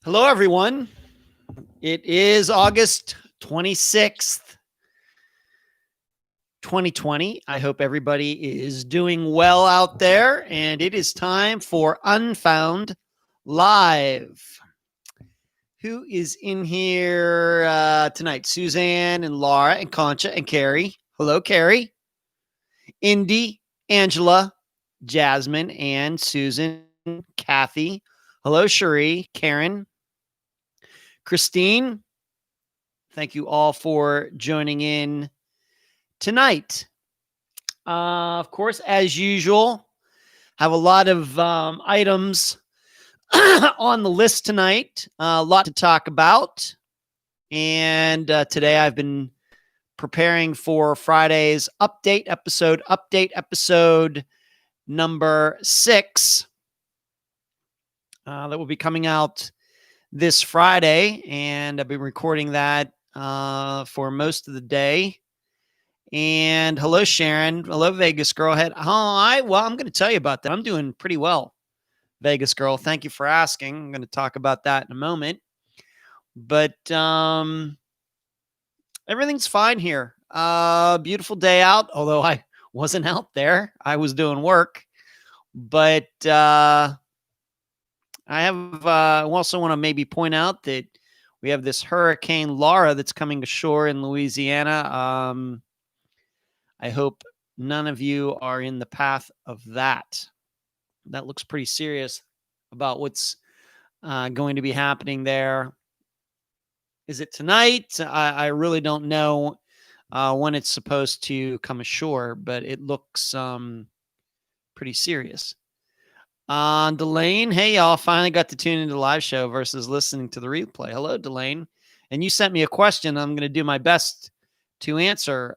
Hello, everyone. It is August 26th, 2020. I hope everybody is doing well out there, and it is time for Unfound Live. Who is in here tonight? Suzanne and Laura and Concha and Carrie. Hello, Carrie. Indy, Angela, Jasmine, and Susan, Kathy. Hello, Cherie, Karen, Christine. Thank you all for joining in tonight. Of course, as usual, have a lot of items on the list tonight. A lot to talk about. And today I've been preparing for Friday's update episode number 6 that will be coming out this Friday, and I've been recording that for most of the day. And hello, Sharon. Hello, Vegas girl. Hi. Well, I'm going to tell you about that. I'm doing pretty well, Vegas girl. Thank you for asking. I'm going to talk about that in a moment. But everything's fine here. Beautiful day out, although I wasn't out there. I was doing work. But I also want to maybe point out that we have this Hurricane Laura that's coming ashore in Louisiana. I hope none of you are in the path of that. That looks pretty serious about what's going to be happening there. Is it tonight? I really don't know when it's supposed to come ashore, but it looks pretty serious. Delane, hey y'all, finally got to tune into the live show versus listening to the replay. Hello, Delane. And you sent me a question. I'm going to do my best to answer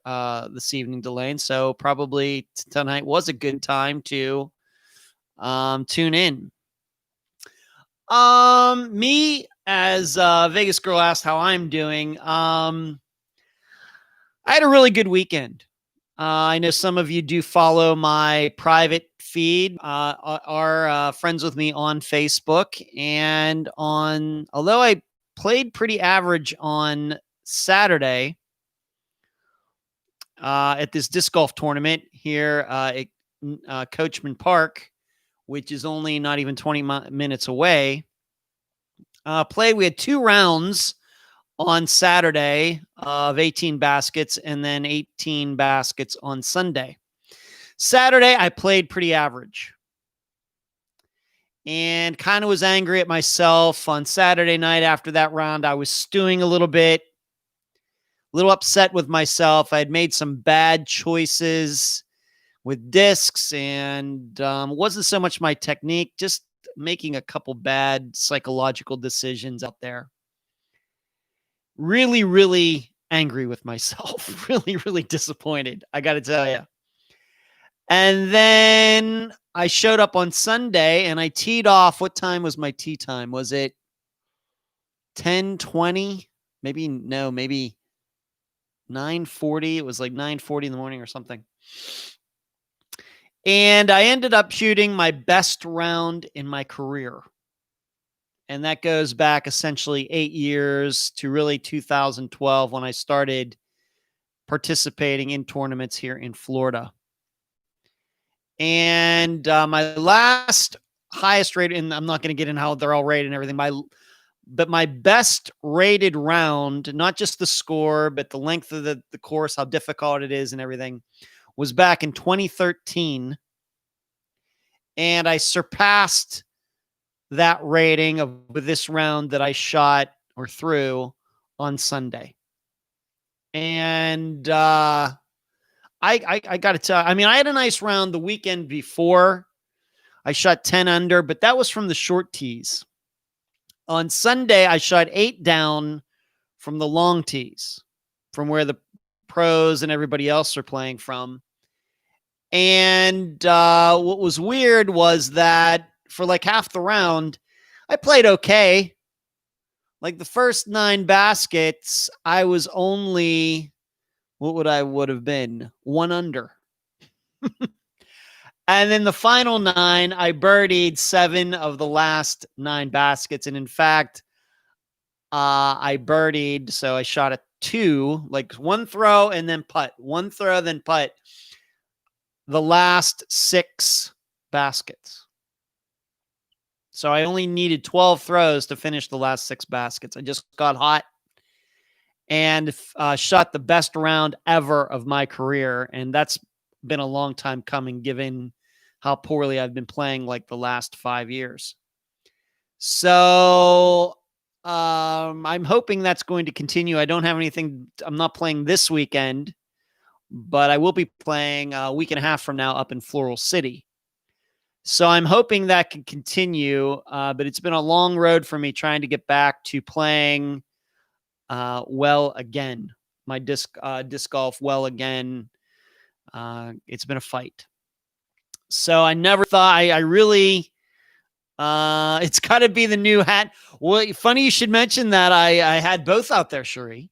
this evening, Delane. So probably tonight was a good time to tune in. Me, as Vegas girl asked how I'm doing, I had a really good weekend. I know some of you do follow my private feed, are friends with me on Facebook, and although I played pretty average on Saturday at this disc golf tournament here at Coachman Park, which is only not even 20 minutes away, we had 2 rounds on Saturday of 18 baskets and then 18 baskets on Sunday. Saturday, I played pretty average and kind of was angry at myself on Saturday night. After that round, I was stewing a little bit, a little upset with myself. I had made some bad choices with discs, and wasn't so much my technique, just making a couple bad psychological decisions out there. Really, really angry with myself. Really, really disappointed, I got to tell you. And then I showed up on Sunday and I teed off. What time was my tee time? Was it 10:20? Maybe 9:40. It was like 9:40 in the morning or something. And I ended up shooting my best round in my career. And that goes back essentially 8 years to really 2012 when I started participating in tournaments here in Florida. And my last highest rated, and I'm not going to get in how they're all rated and everything, but my best rated round, not just the score, but the length of the course, how difficult it is and everything, was back in 2013. And I surpassed that rating with this round that I shot or threw on Sunday. And I got to tell you, I mean, I had a nice round the weekend before. I shot 10 under, but that was from the short tees. On Sunday, I shot 8 down from the long tees, from where the pros and everybody else are playing from. And what was weird was that for like half the round, I played okay. Like the first 9 baskets, I was only, what would have been? 1 under. And then the final 9, I birdied 7 of the last 9 baskets. And in fact, I birdied. So I shot a 2, like one throw and then putt, one throw, then putt, the last 6 baskets. So I only needed 12 throws to finish the last 6 baskets. I just got hot and shot the best round ever of my career. And that's been a long time coming, given how poorly I've been playing like the last 5 years. So I'm hoping that's going to continue. I don't have anything. I'm not playing this weekend, but I will be playing a week and a half from now up in Floral City. So I'm hoping that can continue, but it's been a long road for me trying to get back to playing well again. My disc golf well again. It's been a fight. So I never thought I really, it's got to be the new hat. Well, funny you should mention that. I had both out there, Cherie.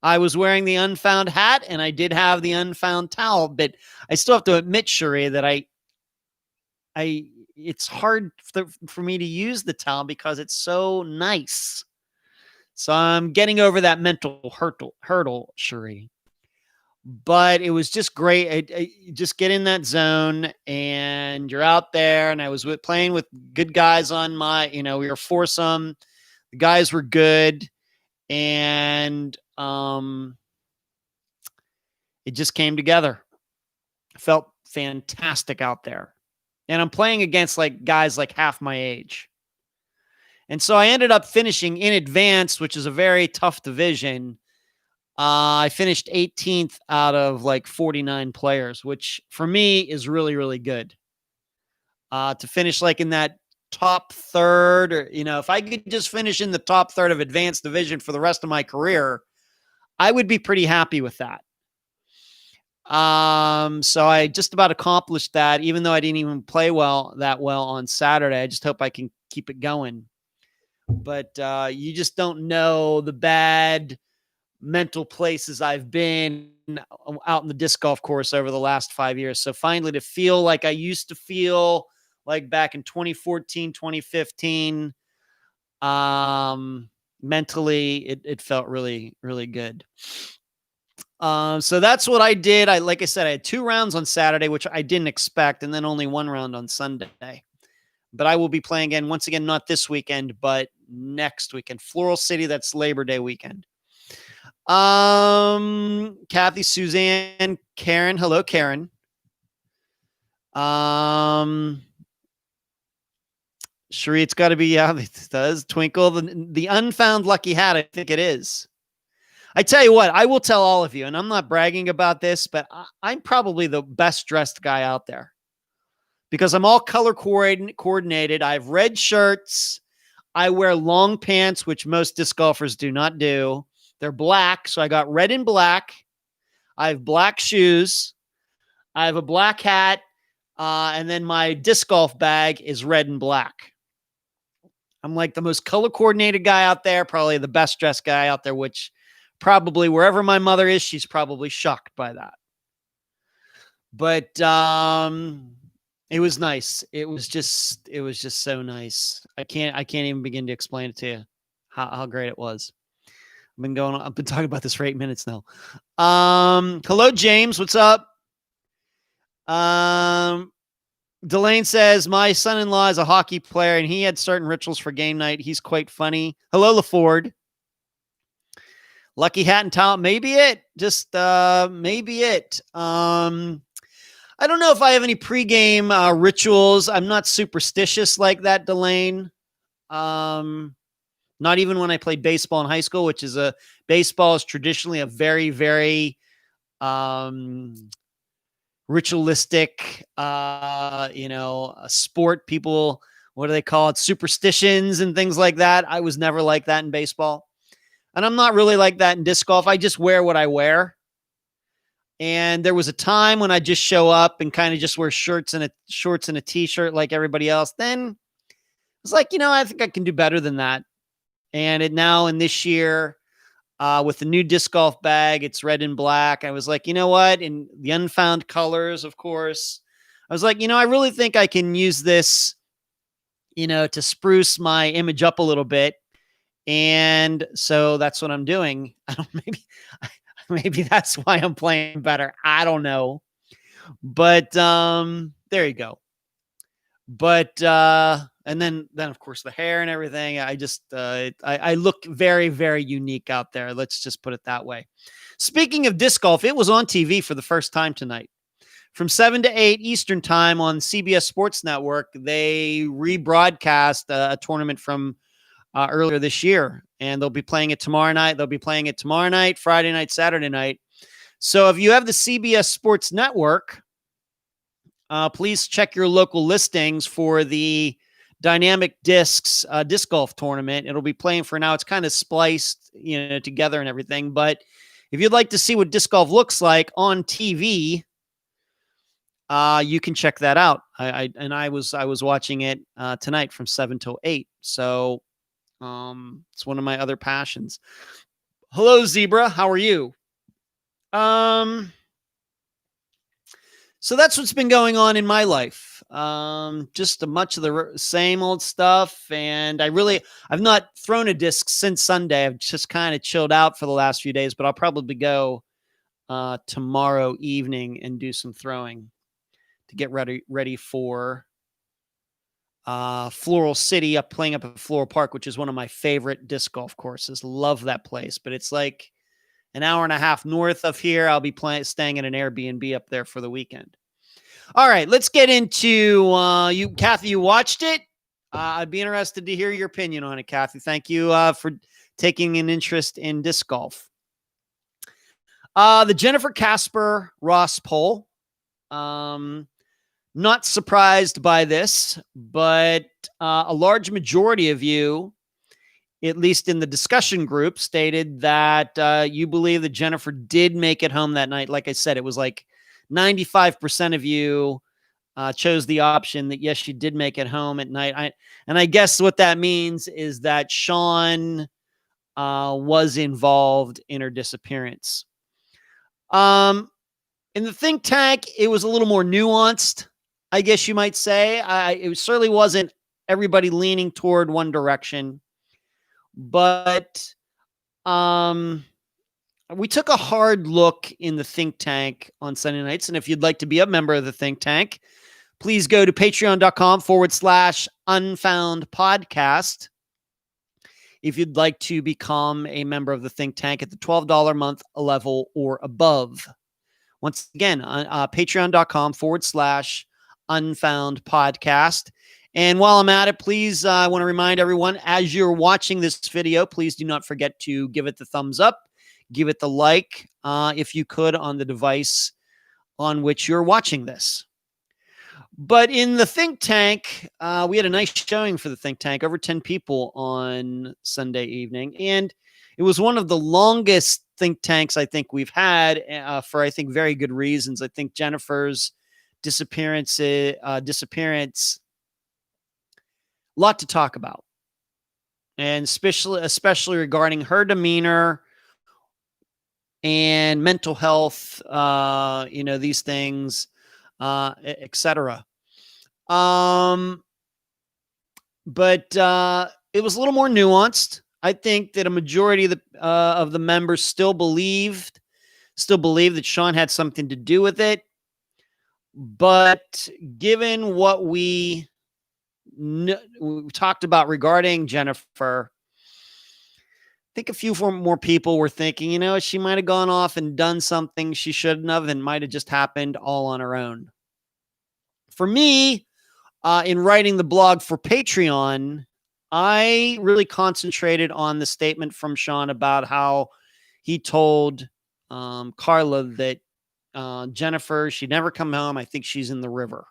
I was wearing the Unfound hat and I did have the Unfound towel, but I still have to admit, Cherie, that it's hard for me to use the towel because it's so nice. So I'm getting over that mental hurdle, Cherie. But it was just great. I just get in that zone and you're out there. And I was playing with good guys on my, we were foursome. The guys were good. And it just came together. Felt fantastic out there. And I'm playing against like guys like half my age. And so I ended up finishing in advanced, which is a very tough division. I finished 18th out of like 49 players, which for me is really, really good. To finish like in that top third, or, if I could just finish in the top third of advanced division for the rest of my career, I would be pretty happy with that. So I just about accomplished that, even though I didn't even play that well on Saturday. I just hope I can keep it going. But you just don't know the bad mental places I've been out in the disc golf course over the last 5 years. So finally to feel like I used to feel like back in 2014, 2015, mentally, it felt really, really good. So that's what I did. Like I said, I had 2 rounds on Saturday, which I didn't expect, and then only 1 round on Sunday. But I will be playing again, once again, not this weekend, but next weekend. Floral City, that's Labor Day weekend. Kathy, Suzanne, Karen. Hello, Karen. Cherie, it's got to be, yeah, it does. Twinkle, the Unfound lucky hat, I think it is. I tell you what, I will tell all of you, and I'm not bragging about this, but I'm probably the best dressed guy out there because I'm all color coordinated. I have red shirts. I wear long pants, which most disc golfers do not do. They're black, so I got red and black. I have black shoes. I have a black hat, and then my disc golf bag is red and black. I'm like the most color coordinated guy out there, probably the best dressed guy out there, which probably wherever my mother is, she's probably shocked by that. But it was nice. It was just so nice. I can't even begin to explain it to you how great it was. I've been talking about this for 8 minutes now. Hello, James. What's up? Delane says, my son-in-law is a hockey player and he had certain rituals for game night. He's quite funny. Hello, LaFord. Lucky hat and talent. Maybe it. Just maybe it. I don't know if I have any pregame rituals. I'm not superstitious like that, Delane. Not even when I played baseball in high school, which is baseball is traditionally a very, very ritualistic, a sport. People, what do they call it? Superstitions and things like that. I was never like that in baseball. And I'm not really like that in disc golf. I just wear what I wear. And there was a time when I just show up and kind of just wear shorts and a t-shirt like everybody else. Then it's like, I think I can do better than that. And in this year, with the new disc golf bag, it's red and black. I was like, you know what? In the Unfound colors, of course, I was like, I really think I can use this, to spruce my image up a little bit. And so that's what I'm doing. I don't, maybe that's why I'm playing better. I don't know. But there you go. But and then of course the hair and everything. I just I look very, very unique out there. Let's just put it that way. Speaking of disc golf, it was on TV for the first time tonight. From 7 to 8 Eastern time on CBS Sports Network, they rebroadcast a tournament from earlier this year, and they'll be playing it tomorrow night. They'll be playing it tomorrow night, Friday night, Saturday night. So if you have the CBS Sports Network, please check your local listings for the Dynamic Discs disc golf tournament. It'll be playing for now. It's kind of spliced, together and everything. But if you'd like to see what disc golf looks like on TV, you can check that out. I was watching it tonight from 7 till 8. So it's one of my other passions. Hello, Zebra. How are you? So that's what's been going on in my life. Just much of the same old stuff. And I've not thrown a disc since Sunday. I've just kind of chilled out for the last few days, but I'll probably go tomorrow evening and do some throwing to get ready for Floral City, playing up at Floral Park, which is one of my favorite disc golf courses. Love that place, but it's like an hour and a half north of here. I'll be staying in an Airbnb up there for the weekend. All right, let's get into you, Kathy. You watched it. I'd be interested to hear your opinion on it, Kathy. Thank you for taking an interest in disc golf. The Jennifer Casper Ross poll. Not surprised by this, but a large majority of you, at least in the discussion group, stated that you believe that Jennifer did make it home that night. Like I said, it was like 95% of you chose the option that, yes, she did make it home at night. And I guess what that means is that Sean was involved in her disappearance. In the think tank, it was a little more nuanced, I guess you might say. It certainly wasn't everybody leaning toward one direction. But we took a hard look in the think tank on Sunday nights. And if you'd like to be a member of the think tank, please go to patreon.com/Unfound Podcast. If you'd like to become a member of the think tank at the $12 a month level or above. Once again, patreon.com/Unfound Podcast. And while I'm at it, please, I want to remind everyone, as you're watching this video, please do not forget to give it the thumbs up, give it the like, if you could, on the device on which you're watching this. But in the think tank, we had a nice showing for the think tank, over 10 people on Sunday evening. And it was one of the longest think tanks I think we've had for, I think, very good reasons. I think Jennifer's disappearance, lot to talk about, and especially regarding her demeanor and mental health, these things, etc. But it was a little more nuanced. I think that a majority of the members still believe that Sean had something to do with it. But given what we talked about regarding Jennifer, I think a few more people were thinking, she might have gone off and done something she shouldn't have, and might have just happened all on her own. For me, in writing the blog for Patreon, I really concentrated on the statement from Sean about how he told Carla that Jennifer, she'd never come home. I think she's in the river.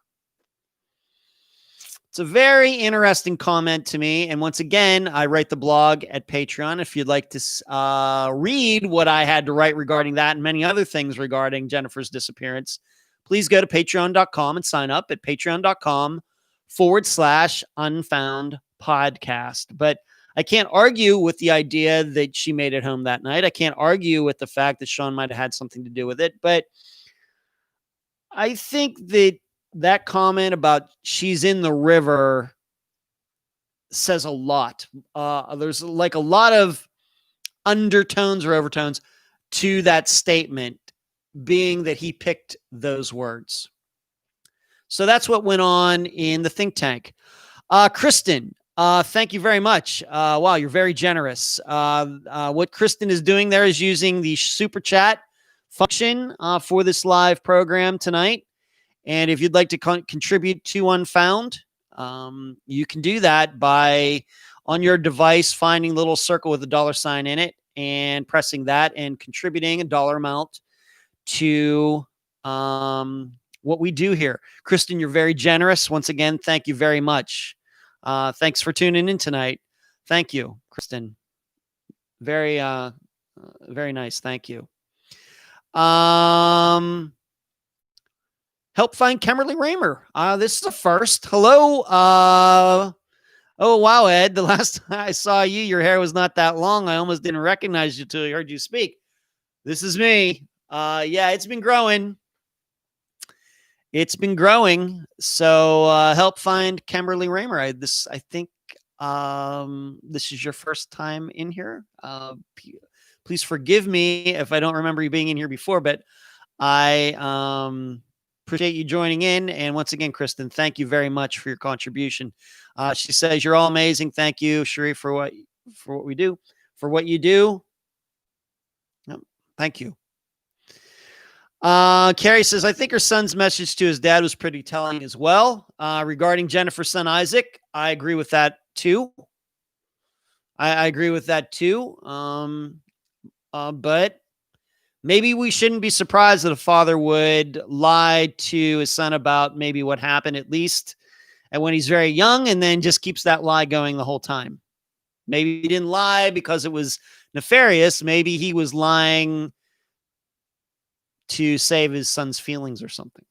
It's a very interesting comment to me. And once again, I write the blog at Patreon. If you'd like to read what I had to write regarding that and many other things regarding Jennifer's disappearance, please go to patreon.com and sign up at patreon.com/Unfound Podcast. But I can't argue with the idea that she made it home that night. I can't argue with the fact that Sean might have had something to do with it. But I think that comment about she's in the river says a lot. There's like a lot of undertones or overtones to that statement, being that he picked those words. So that's what went on in the think tank. Kristen, thank you very much. Wow, you're very generous. What Kristen is doing there is using the super chat function for this live program tonight. And if you'd like to contribute to Unfound, you can do that by, on your device, finding the little circle with a $sign in it and pressing that and contributing a dollar amount to what we do here. Kristen, you're very generous. Once again, thank you very much. Thanks for tuning in tonight. Thank you, Kristen. Very, very nice. Thank you. Help find Kimberly Raymer. This is a first. Hello. Oh, wow, Ed. The last time I saw you, your hair was not that long. I almost didn't recognize you till I heard you speak. This is me. Yeah, it's been growing. It's been growing. So help find Kimberly Raymer. I think this is your first time in here. Please forgive me if I don't remember you being in here before, but I appreciate you joining in. And once again, Kristen, thank you very much for your contribution. She says, you're all amazing. Thank you, Sheree, for what we do, for what you do. Yep, thank you. Carrie says, I think her son's message to his dad was pretty telling as well. Regarding Jennifer's son, Isaac, I agree with that too. I agree with that too. But maybe we shouldn't be surprised that a father would lie to his son about maybe what happened, at least and when he's very young, and then just keeps that lie going the whole time. Maybe he didn't lie because it was nefarious. Maybe he was lying to save his son's feelings or something.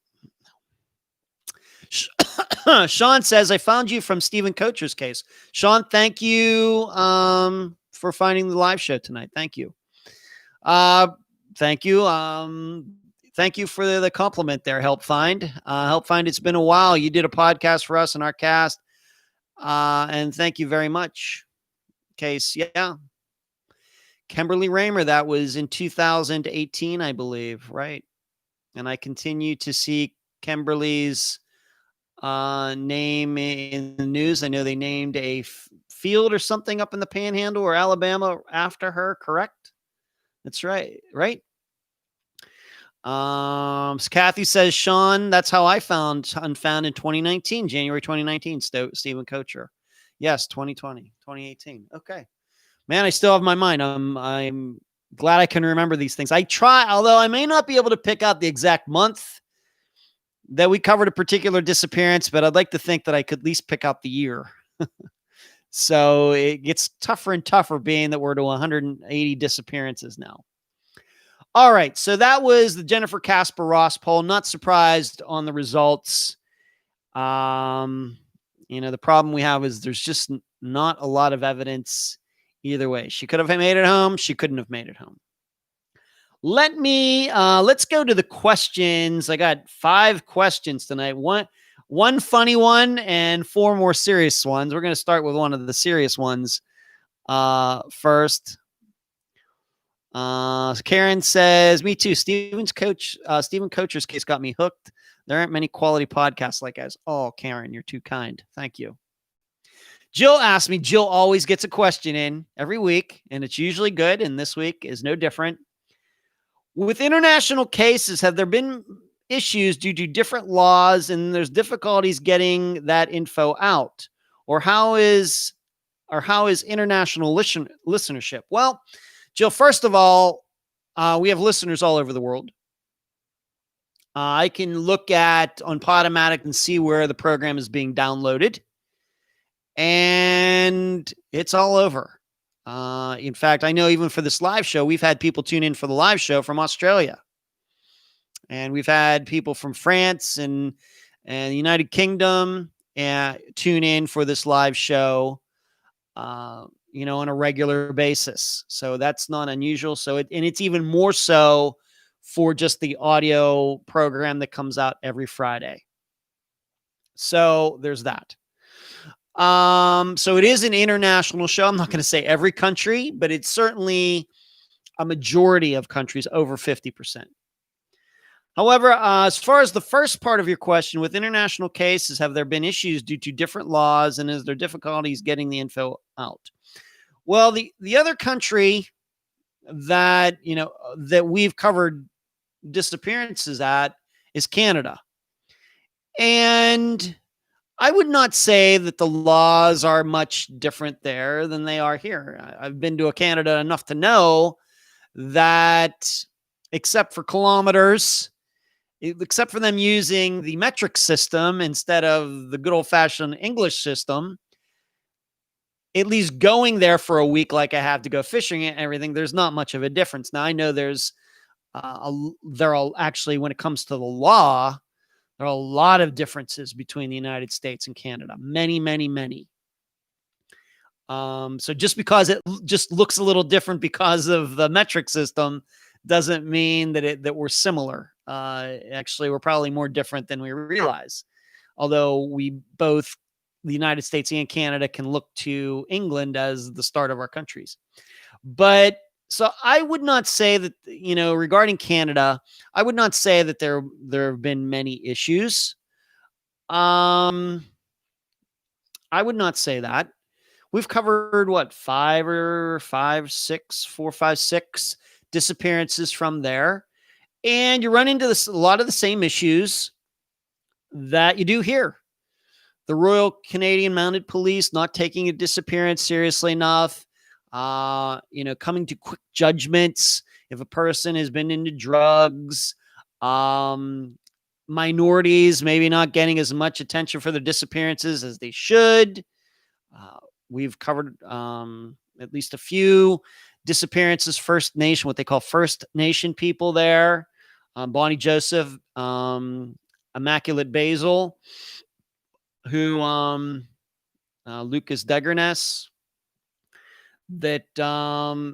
Sean says, I found you from Stephen Kocher's case. Sean, thank you for finding the live show tonight. Thank you. Thank you. Thank you for the compliment there, Help Find. Help Find, it's been a while. You did a podcast for us and our cast. And thank you very much. Case, yeah. Kimberly Raymer, that was in 2018, I believe, right? And I continue to see Kimberly's name in the news. I know they named a field or something up in the Panhandle or Alabama after her, correct? That's right, right? Kathy says, Sean, that's how I found Unfound in 2019, January 2019, Stephen Kocher. Yes, 2018. Okay. Man, I still have my mind. I'm glad I can remember these things. I try, although I may not be able to pick out the exact month that we covered a particular disappearance, but I'd like to think that I could at least pick out the year. So it gets tougher and tougher, being that we're to 180 disappearances now. All right, so that was the Jennifer Casper Ross poll. Not surprised on the results. You know, the problem we have is there's just not a lot of evidence either way. She could have made it home. She couldn't have made it home. Let's go to the questions. I got 5 questions tonight. One funny one and 4 more serious ones. We're going to start with one of the serious ones first. Karen says, me too. Stephen Kocher's case got me hooked. There aren't many quality podcasts like us. Oh, Karen, you're too kind. Thank you. Jill asked me. Jill always gets a question in every week, and it's usually good, and this week is no different. With international cases, have there been issues due to different laws and there's difficulties getting that info out? Or how is international listenership? Well, Jill, first of all, we have listeners all over the world. I can look on Podomatic and see where the program is being downloaded. And it's all over. In fact, I know even for this live show, we've had people tune in for the live show from Australia. And we've had people from France and the United Kingdom tune in for this live show, you know, on a regular basis. So that's not unusual. So it's even more so for just the audio program that comes out every Friday. So there's that. So it is an international show. I'm not going to say every country, but it's certainly a majority of countries, over 50%. However, as far as the first part of your question, with international cases, have there been issues due to different laws, and is there difficulties getting the info out? Well, the other country that, that we've covered disappearances at is Canada. And I would not say that the laws are much different there than they are here. I've been to Canada enough to know that except for kilometers, except for them using the metric system instead of the good old-fashioned English system, at least going there for a week like I have to go fishing and everything, there's not much of a difference. Now, I know there are actually, when it comes to the law, there are a lot of differences between the United States and Canada. Many, many, many. So just because it just looks a little different because of the metric system doesn't mean that we're similar. Actually, we're probably more different than we realize. Although the United States and Canada can look to England as the start of our countries. But so I would not say that, regarding Canada, I would not say that there have been many issues. I would not say that. We've covered 4, 5, 6 disappearances from there. And you run into a lot of the same issues that you do here. The Royal Canadian Mounted Police not taking a disappearance seriously enough, coming to quick judgments if a person has been into drugs, minorities maybe not getting as much attention for their disappearances as they should. We've covered at least a few disappearances, First Nation, what they call First Nation people there. Bonnie Joseph, Immaculate Basil, who Lucas Degerness, that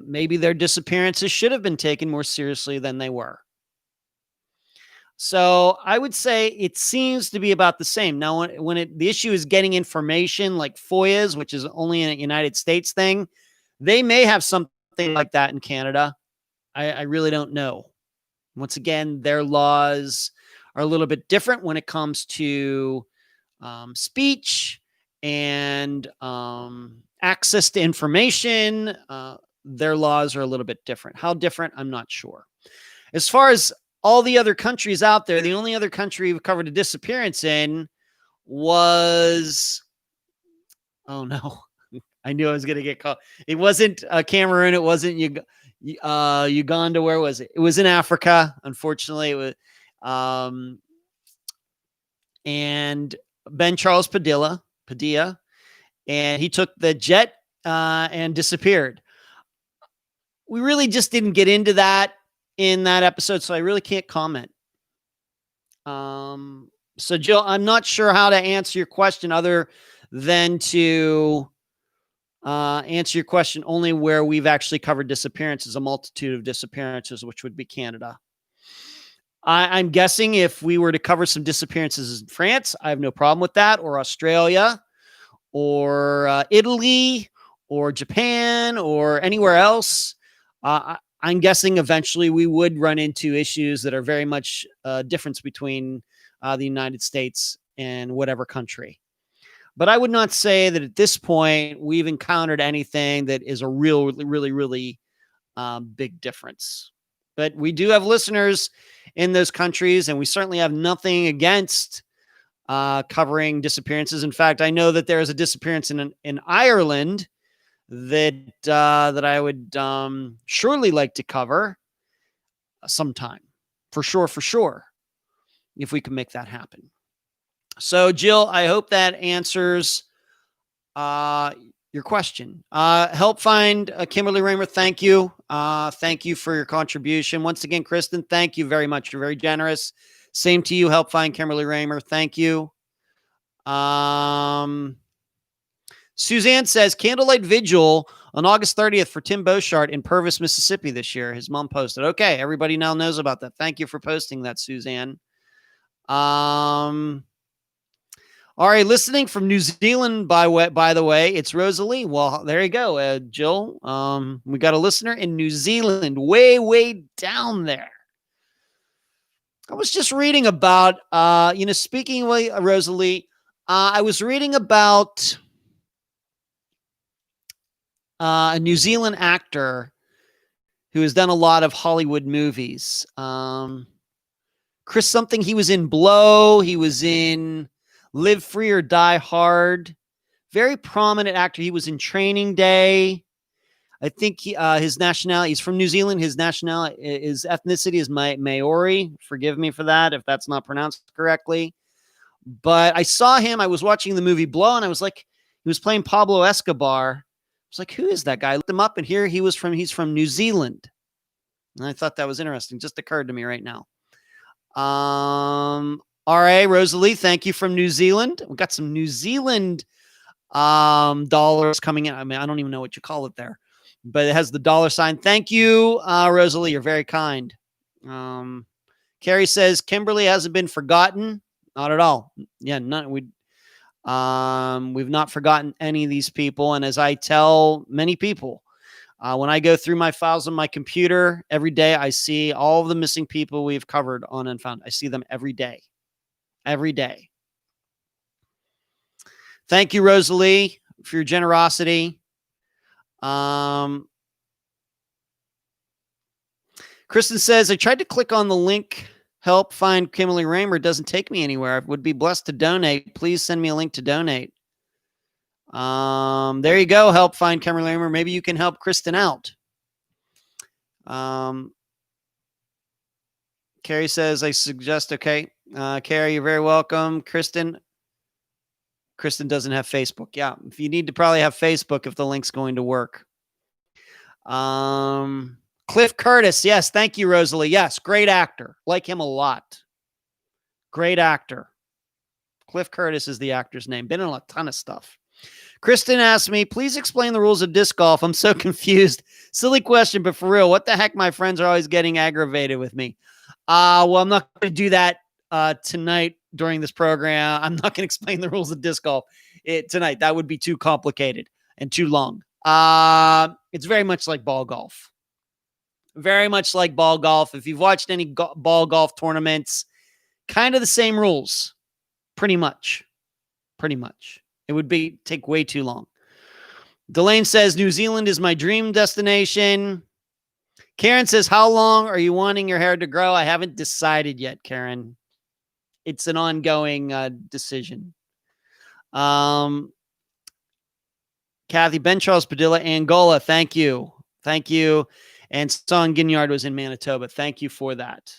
maybe their disappearances should have been taken more seriously than they were. So I would say it seems to be about the same. Now, when the issue is getting information like FOIAs, which is only a United States thing, they may have something like that in Canada. I really don't know. Once again, their laws are a little bit different when it comes to speech and access to information. Their laws are a little bit different. How different? I'm not sure. As far as all the other countries out there, the only other country we've covered a disappearance in was, oh no, I knew I was going to get caught. It wasn't Cameroon. It wasn't Uganda. Where was it? It was in Africa. Unfortunately, it was, and Ben Charles Padilla, and he took the jet and disappeared. We really just didn't get into that in that episode, so I really can't comment. So Jill, I'm not sure how to answer your question other than to answer your question only where we've actually covered disappearances, a multitude of disappearances, which would be Canada. I'm guessing if we were to cover some disappearances in France, I have no problem with that, or Australia, or Italy, or Japan, or anywhere else. I'm guessing eventually we would run into issues that are very much a difference between the United States and whatever country. But I would not say that at this point we've encountered anything that is a really big difference. But we do have listeners in those countries, and we certainly have nothing against covering disappearances. In fact, I know that there is a disappearance in Ireland that I would surely like to cover sometime, for sure, if we can make that happen. So, Jill, I hope that answers your question. Help find Kimberly Raymer. Thank you. Thank you for your contribution. Once again, Kristen, thank you very much. You're very generous. Same to you. Help find Kimberly Raymer. Thank you. Suzanne says candlelight vigil on August 30th for Tim Beauchart in Purvis, Mississippi this year. His mom posted. Okay, everybody now knows about that. Thank you for posting that, Suzanne. All right, listening from New Zealand, by the way, it's Rosalie. Well, there you go, Jill. We got a listener in New Zealand, way down there. I was just reading about, speaking of Rosalie, I was reading about a New Zealand actor who has done a lot of Hollywood movies. Chris something, he was in Blow. He was in Live Free or Die Hard. Very prominent actor. He was in Training Day. I think his nationality, he's from New Zealand. His nationality, his ethnicity is Maori. Forgive me for that if that's not pronounced correctly. But I saw him. I was watching the movie Blow, and I was like, he was playing Pablo Escobar. I was like, who is that guy? I looked him up, and here he's from New Zealand. And I thought that was interesting. Just occurred to me right now. All right, Rosalie, thank you from New Zealand. We got some New Zealand dollars coming in. I mean, I don't even know what you call it there, but it has the dollar sign. Thank you, Rosalie. You're very kind. Carrie says Kimberly hasn't been forgotten. Not at all. Yeah, we've not forgotten any of these people. And as I tell many people, when I go through my files on my computer every day, I see all of the missing people we've covered on Unfound. I see them every day. Every day. Thank you, Rosalie, for your generosity. Kristen says, I tried to click on the link, help find Kimberly Raymer. It doesn't take me anywhere. I would be blessed to donate. Please send me a link to donate. There you go. Help find Kimberly Raymer. Maybe you can help Kristen out. Carrie says, I suggest, okay. Carrie, you're very welcome. Kristen doesn't have Facebook. Yeah. If you need to probably have Facebook if the link's going to work. Cliff Curtis. Yes. Thank you, Rosalie. Yes. Great actor. Like him a lot. Great actor. Cliff Curtis is the actor's name. Been in a ton of stuff. Kristen asked me, please explain the rules of disc golf. I'm so confused. Silly question, but for real, what the heck? My friends are always getting aggravated with me. Well, I'm not going to do that tonight during this program. I'm not going to explain the rules of disc golf tonight. That would be too complicated and too long. It's very much like ball golf. Very much like ball golf. If you've watched any ball golf tournaments, kind of the same rules. Pretty much. It would take way too long. Delane says, New Zealand is my dream destination. Karen says, how long are you wanting your hair to grow? I haven't decided yet, Karen. It's an ongoing decision. Kathy, Ben Charles Padilla, Angola. Thank you. And Son Ginyard was in Manitoba. Thank you for that.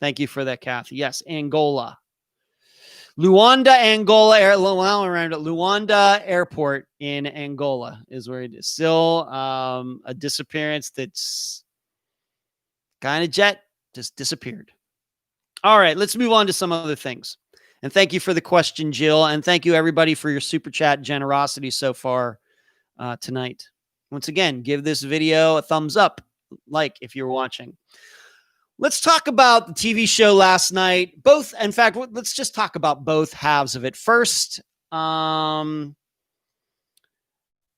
Kathy. Yes, Angola. Luanda, Angola, Luanda Airport in Angola is where it is. Still a disappearance that's kind of just disappeared. All right, let's move on to some other things. And thank you for the question, Jill. And thank you, everybody, for your super chat generosity so far tonight. Once again, give this video a thumbs up, like if you're watching. Let's talk about the TV show last night. In fact, let's just talk about both halves of it. First,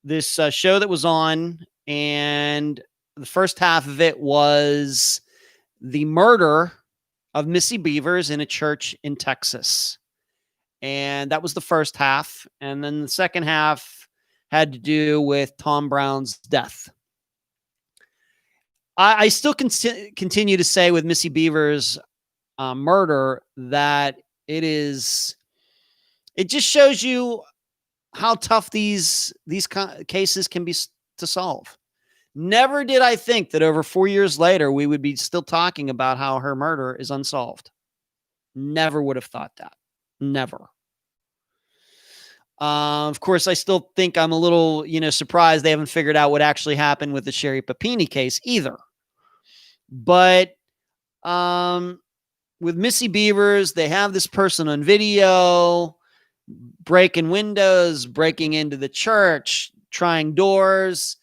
this show that was on, and the first half of it was the murder of Missy Beavers in a church in Texas. And that was the first half. And then the second half had to do with Tom Brown's death. I still continue to say with Missy Beavers' murder that it just shows you how tough these cases can be to solve. Never did I think that over 4 years later, we would be still talking about how her murder is unsolved. Never would have thought that. Never. Of course, I still think I'm a little, surprised they haven't figured out what actually happened with the Sherry Papini case either. But with Missy Beavers, they have this person on video breaking windows, breaking into the church, trying doors.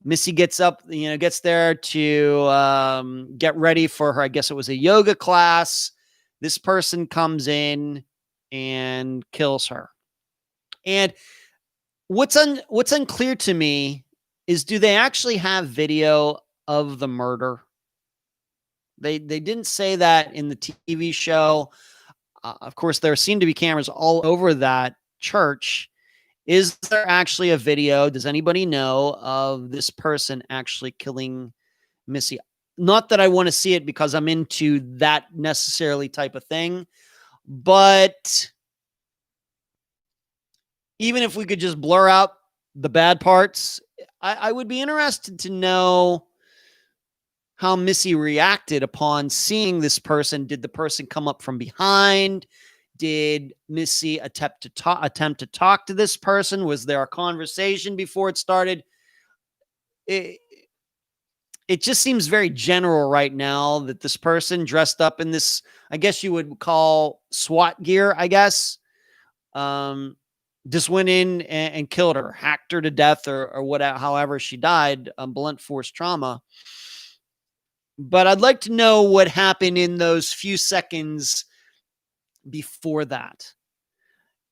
Missy gets there to get ready for her. I guess it was a yoga class. This person comes in and kills her. And what's unclear to me is, do they actually have video of the murder? They didn't say that in the TV show. Of course, there seem to be cameras all over that church. Is there actually a video? Does anybody know of this person actually killing Missy? Not that I want to see it because I'm into that necessarily type of thing, but even if we could just blur out the bad parts, I would be interested to know how Missy reacted upon seeing this person. Did the person come up from behind? Did Missy attempt to talk to this person? Was there a conversation before it started? It just seems very general right now that this person dressed up in this, I guess you would call SWAT gear, I guess, just went in and killed her, hacked her to death, or whatever, however she died, blunt force trauma. But I'd like to know what happened in those few seconds before that.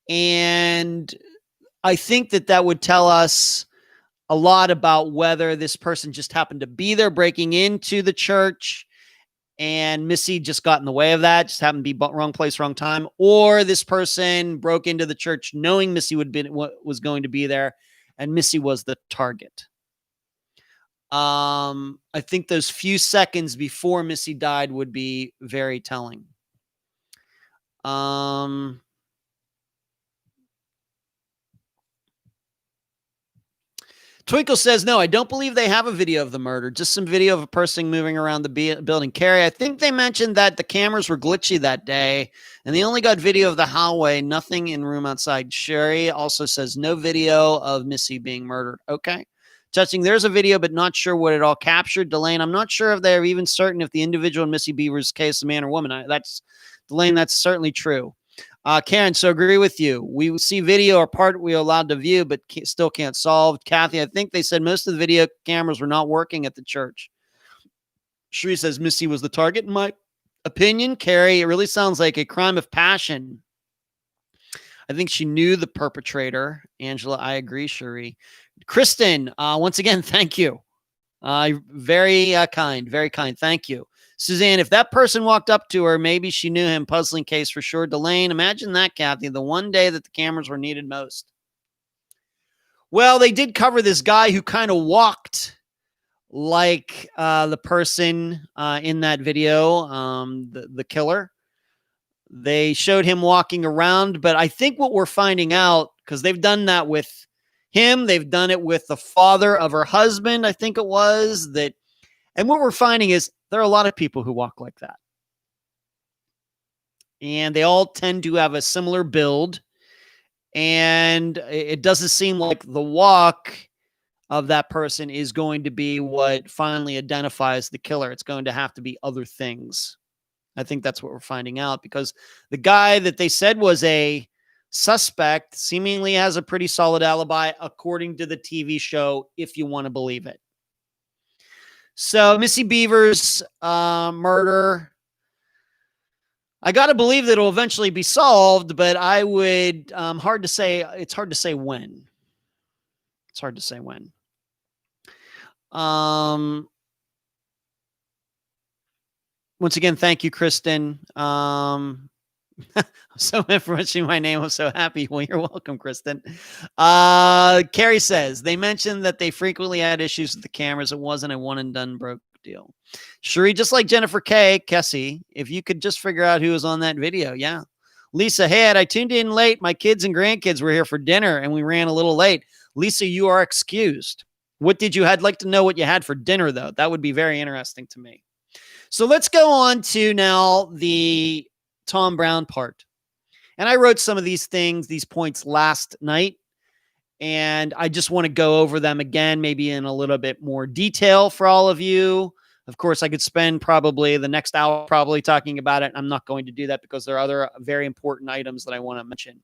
And I think that would tell us a lot about whether this person just happened to be there breaking into the church and Missy just got in the way of that, just happened to be wrong place, wrong time, or this person broke into the church knowing Missy was going to be there and Missy was the target. I think those few seconds before Missy died would be very telling. Twinkle says, no, I don't believe they have a video of the murder. Just some video of a person moving around the building. Carrie, I think they mentioned that the cameras were glitchy that day, and they only got video of the hallway, nothing in room outside. Sherry also says no video of Missy being murdered. Okay. Touching, there's a video, but not sure what it all captured. Delane, I'm not sure if they're even certain if the individual in Missy Beaver's case, a man or woman. Delane, that's certainly true. Karen, so agree with you. We see video or part we are allowed to view, but still can't solve. Kathy, I think they said most of the video cameras were not working at the church. Sheree says Missy was the target, in my opinion. Carrie, it really sounds like a crime of passion. I think she knew the perpetrator. Angela, I agree, Sheree. Kristen, once again, thank you. Very kind, very kind. Thank you. Suzanne, if that person walked up to her, maybe she knew him. Puzzling case for sure. Delane, imagine that, Kathy, the one day that the cameras were needed most. Well, they did cover this guy who kind of walked like the person in that video, the killer. They showed him walking around, but I think what we're finding out, because they've done that with him, they've done it with the father of her husband, I think it was, that, and what we're finding is there are a lot of people who walk like that. And they all tend to have a similar build. And it doesn't seem like the walk of that person is going to be what finally identifies the killer. It's going to have to be other things. I think that's what we're finding out, because the guy that they said was a suspect seemingly has a pretty solid alibi, according to the TV show, if you want to believe it. So Missy Beaver's murder, I got to believe that it'll eventually be solved, but I would, it's hard to say when. It's hard to say when. Once again, thank you, Kristen. So mentioning my name, I'm so happy. Well, you're welcome, Kristen. Carrie says, they mentioned that they frequently had issues with the cameras. It wasn't a one and done broke deal. Sheree, just like Jennifer Kessie, if you could just figure out who was on that video. Yeah. Lisa, hey, I tuned in late. My kids and grandkids were here for dinner and we ran a little late. Lisa, you are excused. What did you had? I'd like to know what you had for dinner, though. That would be very interesting to me. So let's go on to now the Tom Brown part. And I wrote some of these points last night, and I just want to go over them again, maybe in a little bit more detail for all of you. Of course, I could spend probably the next hour talking about it. I'm not going to do that because there are other very important items that I want to mention.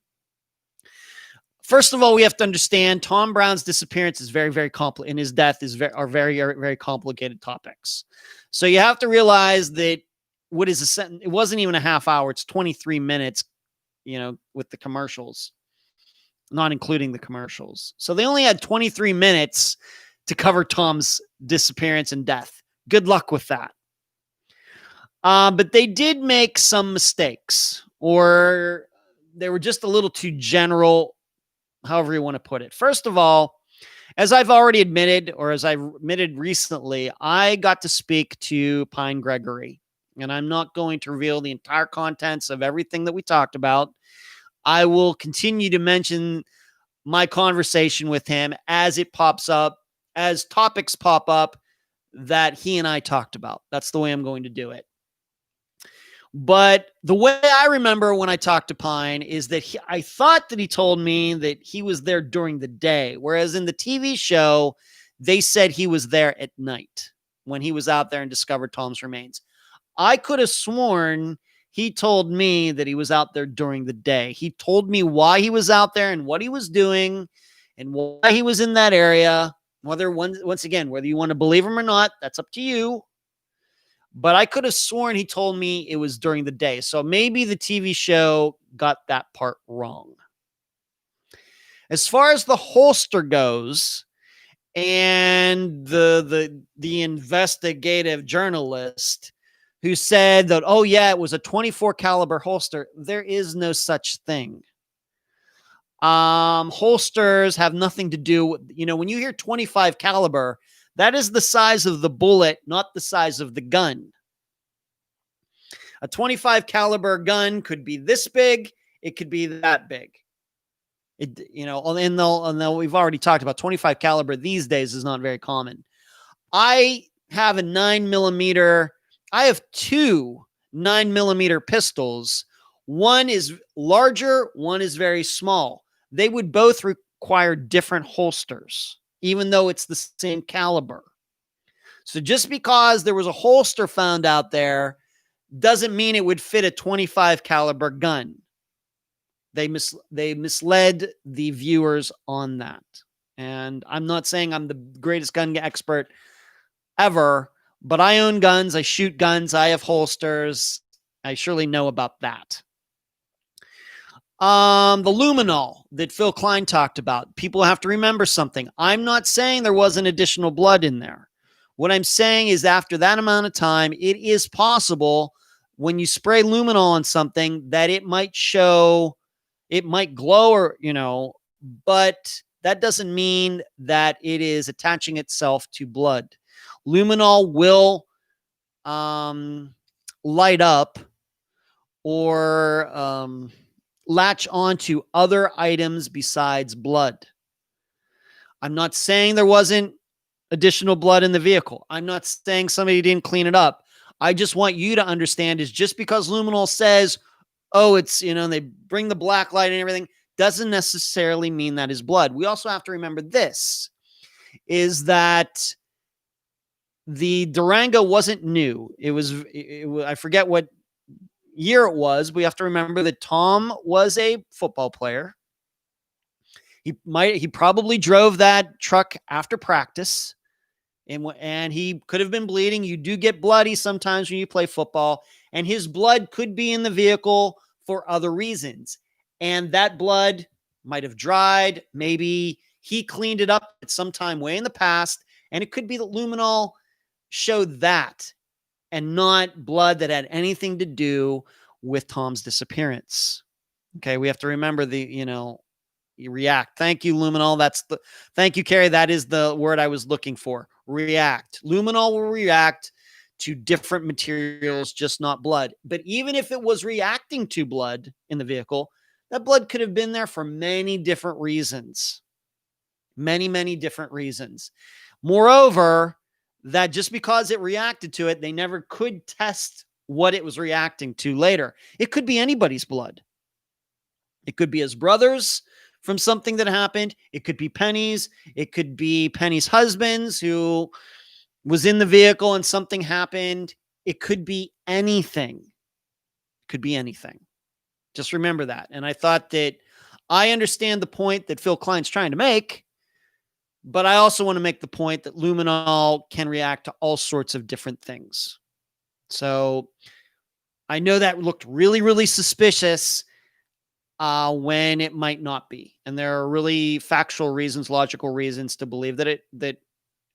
First of all, we have to understand Tom Brown's disappearance is very, very complicated, and his death are very, very complicated topics. So you have to realize that it wasn't even a half hour. It's 23 minutes with the commercials, not including the commercials. So they only had 23 minutes to cover Tom's disappearance and death. Good luck with that. But they did make some mistakes, or they were just a little too general, however you want to put it. First of all, as I've already admitted, or as I admitted recently, I got to speak to Pine Gregory, and I'm not going to reveal the entire contents of everything that we talked about. I will continue to mention my conversation with him as it pops up, as topics pop up that he and I talked about. That's the way I'm going to do it. But the way I remember when I talked to Pine is that I thought that he told me that he was there during the day, whereas in the TV show, they said he was there at night when he was out there and discovered Tom's remains. I could have sworn he told me that he was out there during the day. He told me why he was out there and what he was doing and why he was in that area. Once again, whether you want to believe him or not, that's up to you. But I could have sworn he told me it was during the day. So maybe the TV show got that part wrong. As far as the holster goes, and the investigative journalist who said that, oh yeah, it was a 24 caliber holster, there is no such thing. Holsters have nothing to do with, when you hear 25 caliber, that is the size of the bullet, not the size of the gun. A 25 caliber gun could be this big. It could be that big. And though we've already talked about 25 caliber these days is not very common. I have a 9mm. I have two 9mm pistols. One is larger. One is very small. They would both require different holsters, even though it's the same caliber. So just because there was a holster found out there doesn't mean it would fit a 25 caliber gun. They misled the viewers on that. And I'm not saying I'm the greatest gun expert ever, but I own guns. I shoot guns. I have holsters. I surely know about that. The luminol that Phil Klein talked about. People have to remember something. I'm not saying there wasn't additional blood in there. What I'm saying is after that amount of time, it is possible when you spray luminol on something that it might show, it might glow or, but that doesn't mean that it is attaching itself to blood. Luminol will light up or latch onto other items besides blood. I'm not saying there wasn't additional blood in the vehicle. I'm not saying somebody didn't clean it up. I just want you to understand is just because luminol says, oh, it's, they bring the black light and everything, doesn't necessarily mean that is blood. We also have to remember this, is that the Durango wasn't new. It was I forget what year it was. We have to remember that Tom was a football player. He probably drove that truck after practice, and he could have been bleeding. You do get bloody sometimes when you play football, and his blood could be in the vehicle for other reasons. And that blood might have dried. Maybe he cleaned it up at some time way in the past, and it could be that luminol showed that and not blood that had anything to do with Tom's disappearance. Okay, we have to remember you react. Thank you, luminol. Thank you, Carrie. That is the word I was looking for. React. Luminol will react to different materials, just not blood. But even if it was reacting to blood in the vehicle, that blood could have been there for many different reasons. Many, many different reasons. Moreover, that just because it reacted to it, they never could test what it was reacting to later. It could be anybody's blood. It could be his brother's from something that happened. It could be Penny's. It could be Penny's husband's who was in the vehicle and something happened. It could be anything. It could be anything. Just remember that. And I thought that I understand the point that Phil Klein's trying to make, but I also want to make the point that luminol can react to all sorts of different things. So I know that looked really, really suspicious. when it might not be. And there are really factual reasons, logical reasons to believe that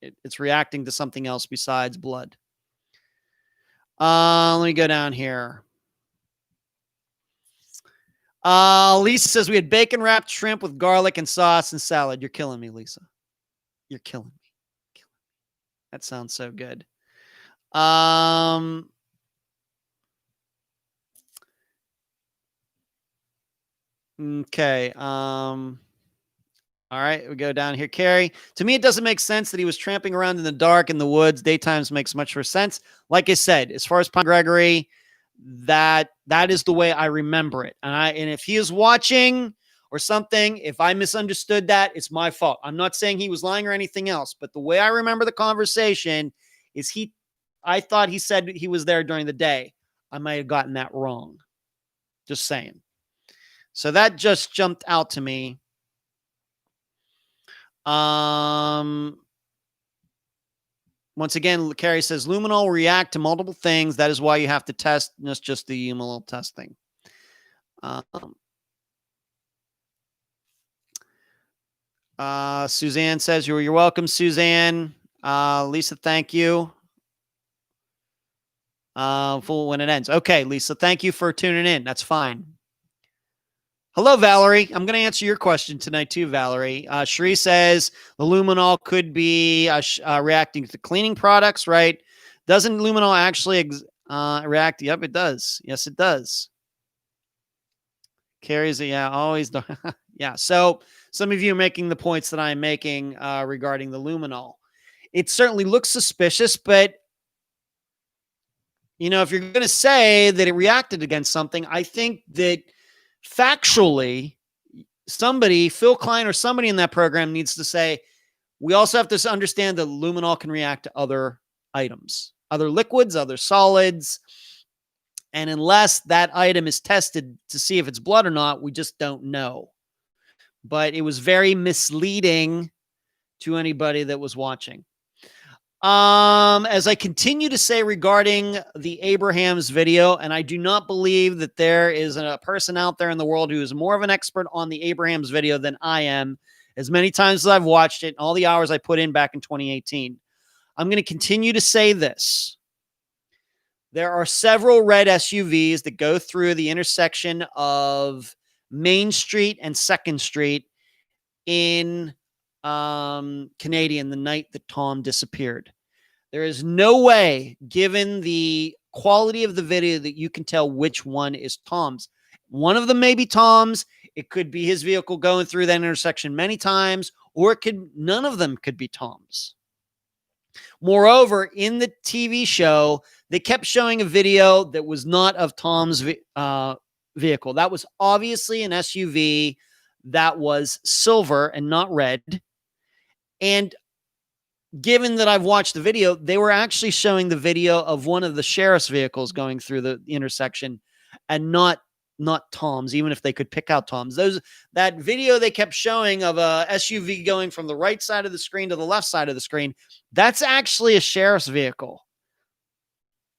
it's reacting to something else besides blood. Let me go down here. Lisa says we had bacon wrapped shrimp with garlic and sauce and salad. You're killing me, Lisa. You're killing me. That sounds so good. Okay. All right, we go down here. Carrie, to me, it doesn't make sense that he was tramping around in the dark in the woods. Daytimes makes much more sense. Like I said, as far as Pine Gregory, that is the way I remember it. And if he is watching or something, if I misunderstood that, it's my fault. I'm not saying he was lying or anything else, but the way I remember the conversation is I thought he said he was there during the day. I might have gotten that wrong. Just saying. So that just jumped out to me. Once again, Carrie says luminol will react to multiple things. That is why you have to test, not just the luminol testing. Suzanne says you're welcome, Suzanne. Lisa, thank you. Full when it ends. Okay, Lisa, thank you for tuning in. That's fine. Hello, Valerie. I'm going to answer your question tonight too, Valerie. Cherie says the luminol could be reacting to cleaning products, right? Doesn't luminol actually react? Yep, it does. Yes, it does. Carries it. Yeah, always. Yeah. So some of you are making the points that I'm making regarding the luminol. It certainly looks suspicious, but if you're going to say that it reacted against something, I think that factually, Phil Klein or somebody in that program needs to say, we also have to understand that luminol can react to other items, other liquids, other solids. And unless that item is tested to see if it's blood or not, we just don't know. But it was very misleading to anybody that was watching. As I continue to say regarding the Abrahams video, and I do not believe that there is a person out there in the world who is more of an expert on the Abrahams video than I am, as many times as I've watched it, all the hours I put in back in 2018. I'm going to continue to say this. There are several red SUVs that go through the intersection of Main Street and 2nd Street in Canadian the night that Tom disappeared. There is no way, given the quality of the video, that you can tell which one is Tom's. One of them may be Tom's. It could be his vehicle going through that intersection many times, or none of them could be Tom's. Moreover, in the TV show, they kept showing a video that was not of Tom's vehicle. That was obviously an SUV that was silver and not red. And given that I've watched the video, they were actually showing the video of one of the sheriff's vehicles going through the intersection and not Tom's, even if they could pick out Tom's. That video they kept showing of a SUV going from the right side of the screen to the left side of the screen, that's actually a sheriff's vehicle.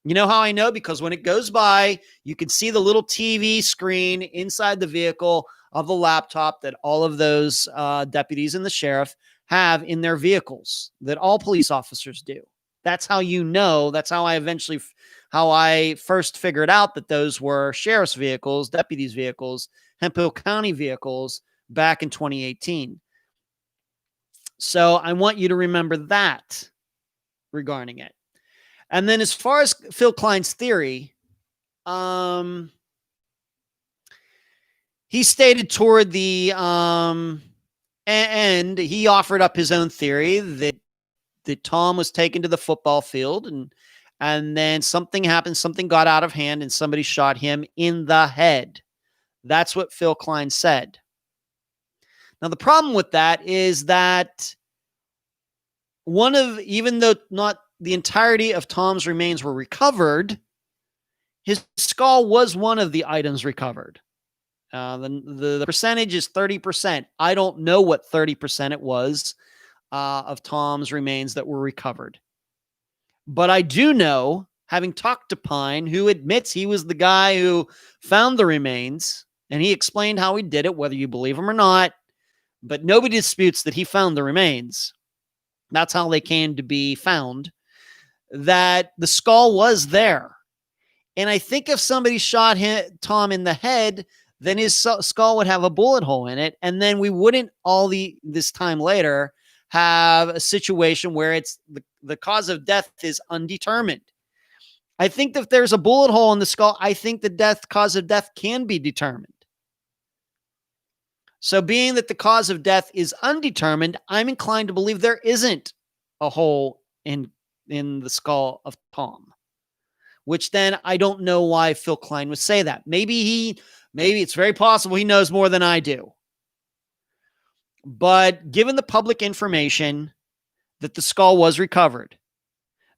You know how I know? Because when it goes by, you can see the little TV screen inside the vehicle of the laptop that all of those deputies and the sheriff have in their vehicles, that all police officers do. That's how you know. That's how I first figured out that those were sheriff's vehicles, deputies' vehicles, Hemphill County vehicles back in 2018. So I want you to remember that regarding it. And then as far as Phil Klein's theory, he stated toward the end, he offered up his own theory that Tom was taken to the football field and then something happened, something got out of hand, and somebody shot him in the head. That's what Phil Klein said. Now, the problem with that is that even though not the entirety of Tom's remains were recovered, his skull was one of the items recovered. The percentage is 30%. I don't know what 30% it was of Tom's remains that were recovered. But I do know, having talked to Pine, who admits he was the guy who found the remains, And he explained how he did it, whether you believe him or not. But nobody disputes that he found the remains. That's how they came to be found. That the skull was there. And I think if somebody shot Tom in the head, then his skull would have a bullet hole in it. And then we wouldn't this time later have a situation where it's the cause of death is undetermined. I think that if there's a bullet hole in the skull, I think the cause of death can be determined. So being that the cause of death is undetermined, I'm inclined to believe there isn't a hole in the skull of Tom, which then I don't know why Phil Klein would say that. Maybe it's very possible he knows more than I do. But given the public information that the skull was recovered,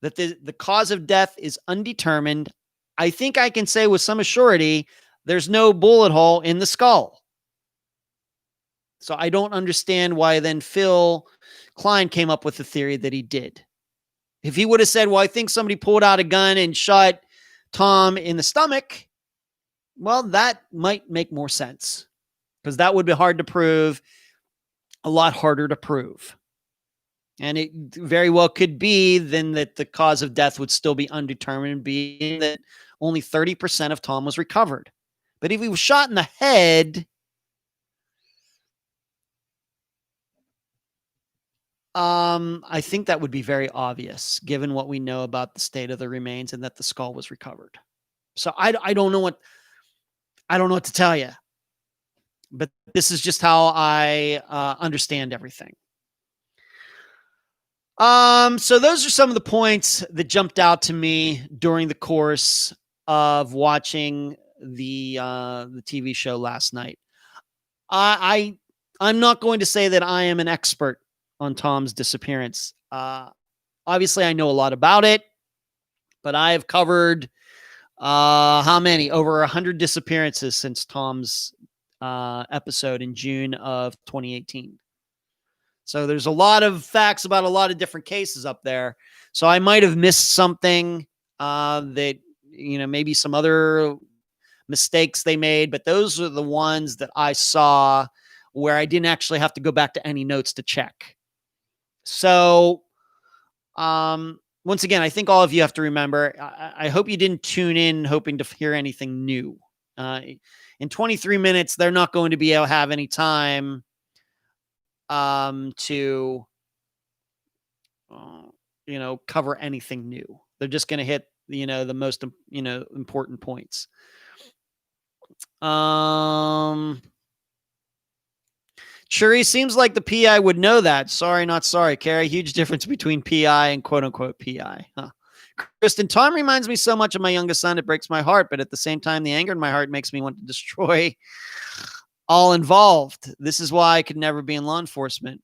that the cause of death is undetermined, I think I can say with some assurity there's no bullet hole in the skull. So I don't understand why then Phil Klein came up with the theory that he did. If he would have said, well, I think somebody pulled out a gun and shot Tom in the stomach, well, that might make more sense because that would be hard to prove, a lot harder to prove. And it very well could be then that the cause of death would still be undetermined, being that only 30% of Tom was recovered. But if he was shot in the head, I think that would be very obvious given what we know about the state of the remains and that the skull was recovered. So I don't know what to tell you, but this is just how I understand everything. So those are some of the points that jumped out to me during the course of watching the TV show last night. I'm not going to say that I am an expert on Tom's disappearance. Obviously, I know a lot about it, but I have covered how many? Over 100 disappearances since Tom's episode in June of 2018. So there's a lot of facts about a lot of different cases up there. So I might have missed something that, maybe some other mistakes they made, but those are the ones that I saw where I didn't actually have to go back to any notes to check. So, once again, I think all of you have to remember, I hope you didn't tune in hoping to hear anything new. In 23 minutes, they're not going to be able to have any time to cover anything new. They're just going to hit, the most, important points. Cherie, seems like the PI would know that. Sorry, not sorry, Carrie. Huge difference between PI and quote unquote PI. Huh. Kristen, Tom reminds me so much of my youngest son. It breaks my heart, but at the same time, the anger in my heart makes me want to destroy all involved. This is why I could never be in law enforcement.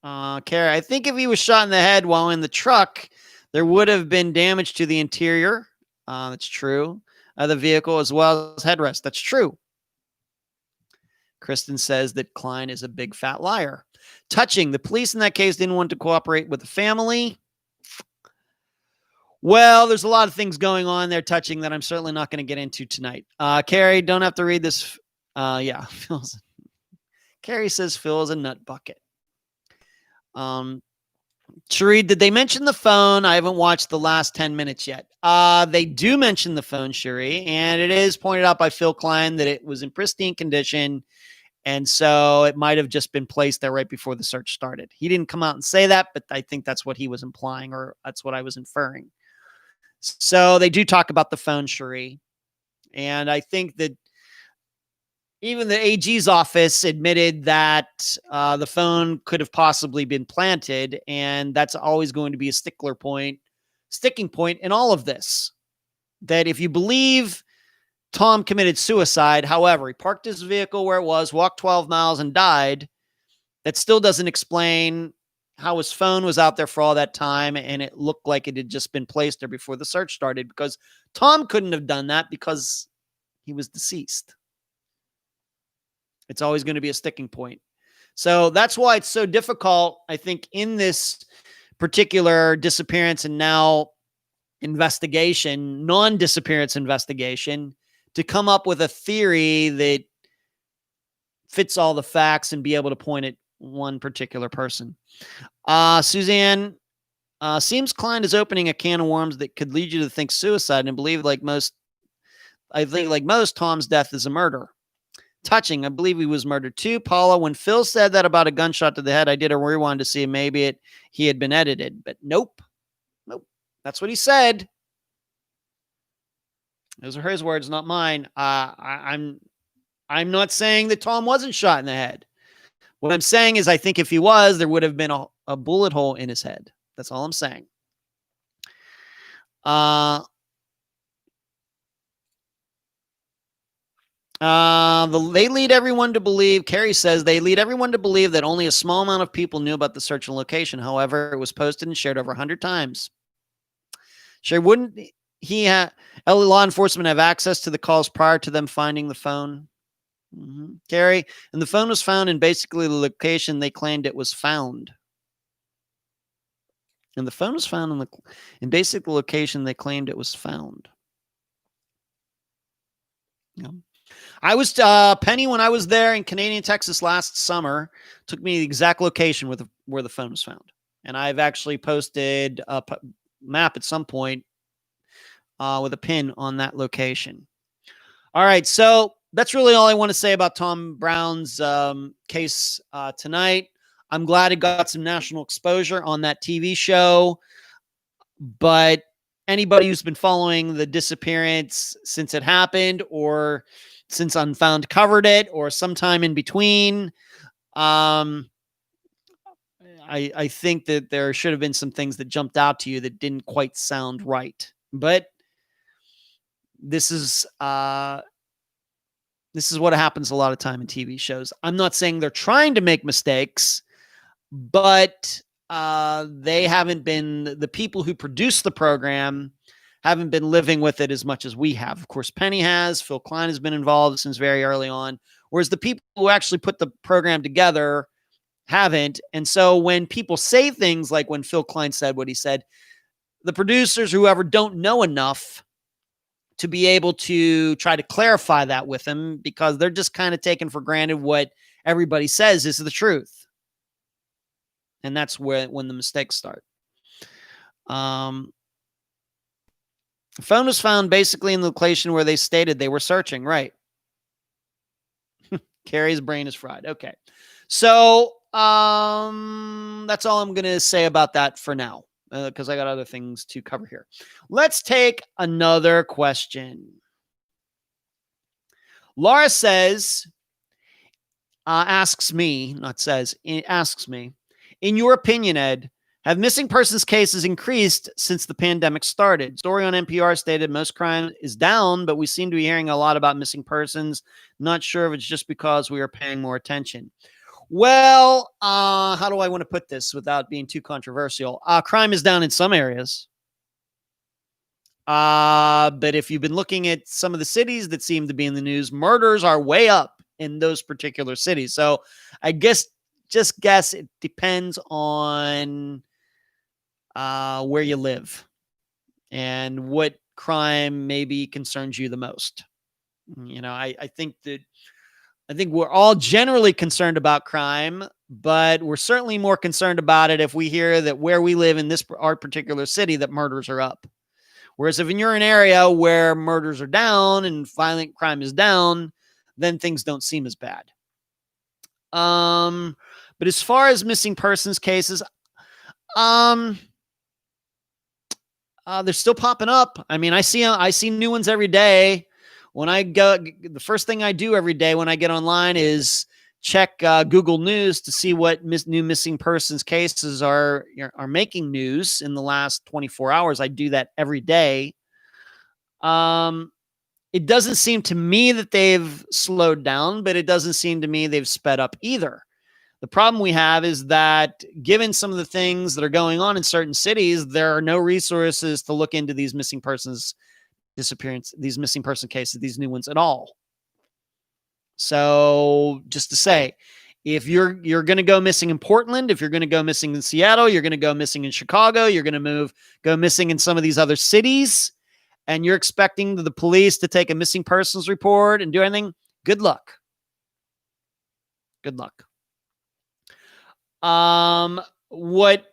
Carrie, I think if he was shot in the head while in the truck, there would have been damage to the interior. That's true. The vehicle as well as headrest. That's true. Kristen says that Klein is a big fat liar. Touching. The police in that case didn't want to cooperate with the family. Well, there's a lot of things going on there, Touching, that I'm certainly not going to get into tonight. Carrie, don't have to read this. Yeah. Carrie says Phil is a nut bucket. Cherie, did they mention the phone? I haven't watched the last 10 minutes yet. They do mention the phone, Cherie, and it is pointed out by Phil Klein that it was in pristine condition. And so it might have just been placed there right before the search started. He didn't come out and say that, but I think that's what he was implying, or that's what I was inferring. So they do talk about the phone, Cherie. And I think that even the AG's office admitted that the phone could have possibly been planted. And that's always going to be a sticking point in all of this. That if you believe Tom committed suicide, however, he parked his vehicle where it was, walked 12 miles and died, that still doesn't explain how his phone was out there for all that time and it looked like it had just been placed there before the search started, because Tom couldn't have done that because he was deceased. It's always going to be a sticking point. So that's why it's so difficult, I think, in this particular disappearance and now investigation, non-disappearance investigation, to come up with a theory that fits all the facts and be able to point at one particular person. Suzanne, seems Klein is opening a can of worms that could lead you to think suicide and believe like most, Tom's death is a murder. Touching. I believe he was murdered too. Paula, when Phil said that about a gunshot to the head, I did a rewind to see if maybe he had been edited, but nope. That's what he said. Those are his words, not mine. I'm not saying that Tom wasn't shot in the head. What I'm saying is I think if he was, there would have been a bullet hole in his head. That's all I'm saying. They lead everyone to believe, Carrie says, they lead everyone to believe that only a small amount of people knew about the search and location. However, it was posted and shared over 100 times. Sure, wouldn't law enforcement have access to the calls prior to them finding the phone? Carrie, and the phone was found in basically the location they claimed it was found. And the phone was found in basically the location they claimed it was found. Yeah. I was Penny when I was there in Canadian Texas last summer. Took me the exact location where the phone was found, and I've actually posted a map at some point with a pin on that location. All right, so that's really all I want to say about Tom Brown's case tonight. I'm glad it got some national exposure on that TV show, but anybody who's been following the disappearance since it happened or since Unfound covered it or sometime in between, I think that there should have been some things that jumped out to you that didn't quite sound right. But this is what happens a lot of time in TV shows. I'm not saying they're trying to make mistakes, but the people who produce the program haven't been living with it as much as we have. Of course, Penny has. Phil Klein has been involved since very early on, whereas the people who actually put the program together haven't. And so when people say things like when Phil Klein said what he said, the producers, whoever, don't know enough to be able to try to clarify that with him because they're just kind of taking for granted what everybody says is the truth. And that's when the mistakes start. The phone was found basically in the location where they stated they were searching, right? Carrie's brain is fried. Okay. So that's all I'm going to say about that for now because I got other things to cover here. Let's take another question. Laura says, asks me, in your opinion, Ed, have missing persons cases increased since the pandemic started? Story on NPR stated most crime is down, but we seem to be hearing a lot about missing persons. Not sure if it's just because we are paying more attention. Well, how do I want to put this without being too controversial? Crime is down in some areas. But if you've been looking at some of the cities that seem to be in the news, murders are way up in those particular cities. So I guess it depends on where you live and what crime maybe concerns you the most. You know, I think we're all generally concerned about crime, but we're certainly more concerned about it if we hear that where we live in our particular city that murders are up. Whereas if you're in an area where murders are down and violent crime is down, then things don't seem as bad. But as far as missing persons cases, they're still popping up. I mean, I see new ones every day. When I go, the first thing I do every day when I get online is check Google News to see what new missing persons cases are making news in the last 24 hours. I do that every day. It doesn't seem to me that they've slowed down, but it doesn't seem to me they've sped up either. The problem we have is that given some of the things that are going on in certain cities, there are no resources to look into these missing persons disappearance, these missing person cases, these new ones at all. So just to say, if you're going to go missing in Portland, if you're going to go missing in Seattle, you're going to go missing in Chicago, you're going to go missing in some of these other cities, and you're expecting the police to take a missing persons report and do anything, good luck. Good luck. What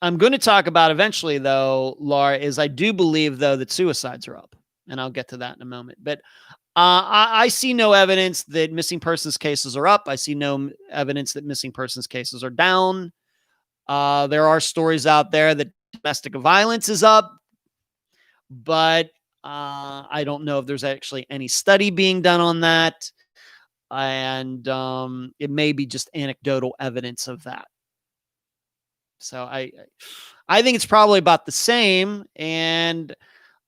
I'm going to talk about eventually, though, Laura, is I do believe, though, that suicides are up, and I'll get to that in a moment. But I see no evidence that missing persons cases are up. I see no evidence that missing persons cases are down. There are stories out there that domestic violence is up, but I don't know if there's actually any study being done on that. And it may be just anecdotal evidence of that. So I think it's probably about the same, and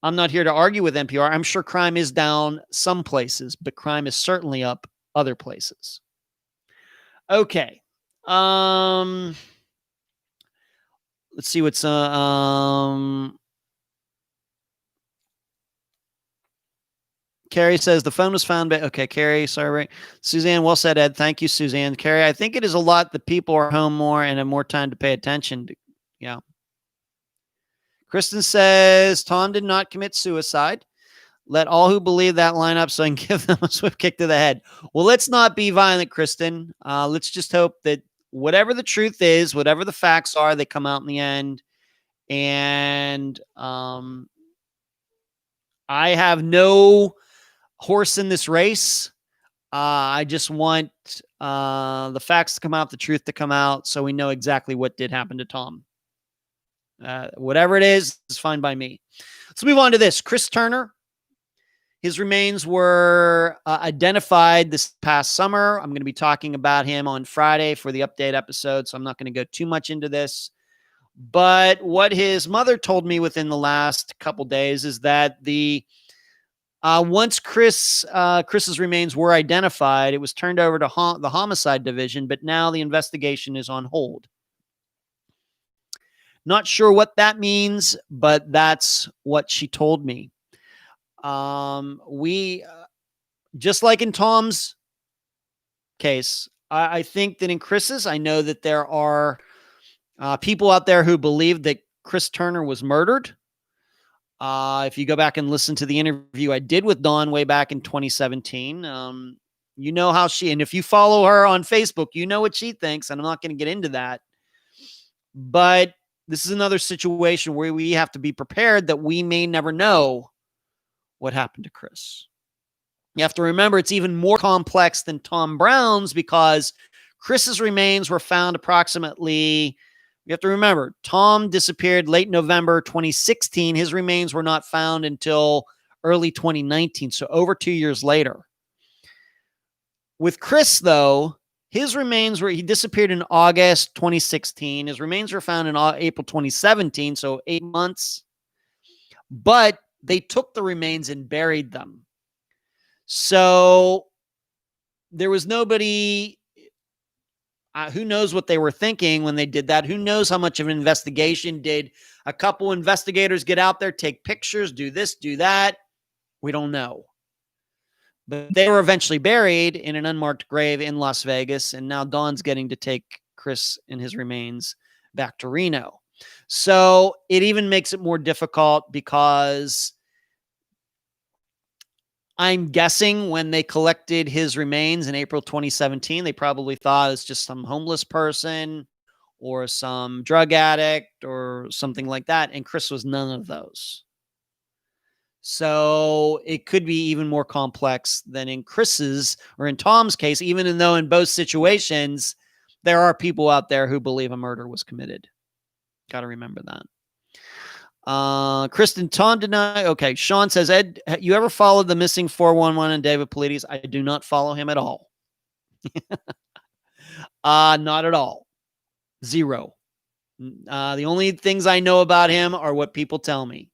I'm not here to argue with NPR. I'm sure crime is down some places, but crime is certainly up other places. Okay. Let's see what's Carrie says the phone was found by, okay, Carrie, sorry. Suzanne, well said, Ed. Thank you, Suzanne. Carrie, I think it is a lot that people are home more and have more time to pay attention to. Yeah. Kristen says Tom did not commit suicide. Let all who believe that line up so I can give them a swift kick to the head. Well, let's not be violent, Kristen. Let's just hope that whatever the truth is, whatever the facts are, they come out in the end. And I have no horse in this race. I just want the facts to come out, the truth to come out, so we know exactly what did happen to Tom. Whatever it is fine by me. Let's move on to this. Chris Turner. His remains were identified this past summer. I'm going to be talking about him on Friday for the update episode, so I'm not going to go too much into this. But what his mother told me within the last couple days is that once Chris's remains were identified, it was turned over to the homicide division, but now the investigation is on hold. Not sure what that means, but that's what she told me. We just like in Tom's case, I think that in Chris's, I know that there are people out there who believe that Chris Turner was murdered. If you go back and listen to the interview I did with Dawn way back in 2017, you know how and if you follow her on Facebook, you know what she thinks, and I'm not going to get into that. But this is another situation where we have to be prepared that we may never know what happened to Chris. You have to remember it's even more complex than Tom Brown's because Chris's remains were found approximately, you have to remember, Tom disappeared late November 2016. His remains were not found until early 2019, so over 2 years later. With Chris, though, his remains he disappeared in August 2016. His remains were found in April 2017, so 8 months. But they took the remains and buried them. So there was nobody, who knows what they were thinking when they did that? Who knows how much of an investigation did a couple investigators get out there, take pictures, do this, do that? We don't know. But they were eventually buried in an unmarked grave in Las Vegas, and now Dawn's getting to take Chris and his remains back to Reno. So it even makes it more difficult because I'm guessing when they collected his remains in April 2017, they probably thought it's just some homeless person or some drug addict or something like that, and Chris was none of those. So it could be even more complex than in Chris's or in Tom's case, even though in both situations, there are people out there who believe a murder was committed. Got to remember that. Kristen, Tom did not. Okay. Sean says, Ed, you ever followed the missing 411 and David Paulides? I do not follow him at all. Not at all. Zero. The only things I know about him are what people tell me.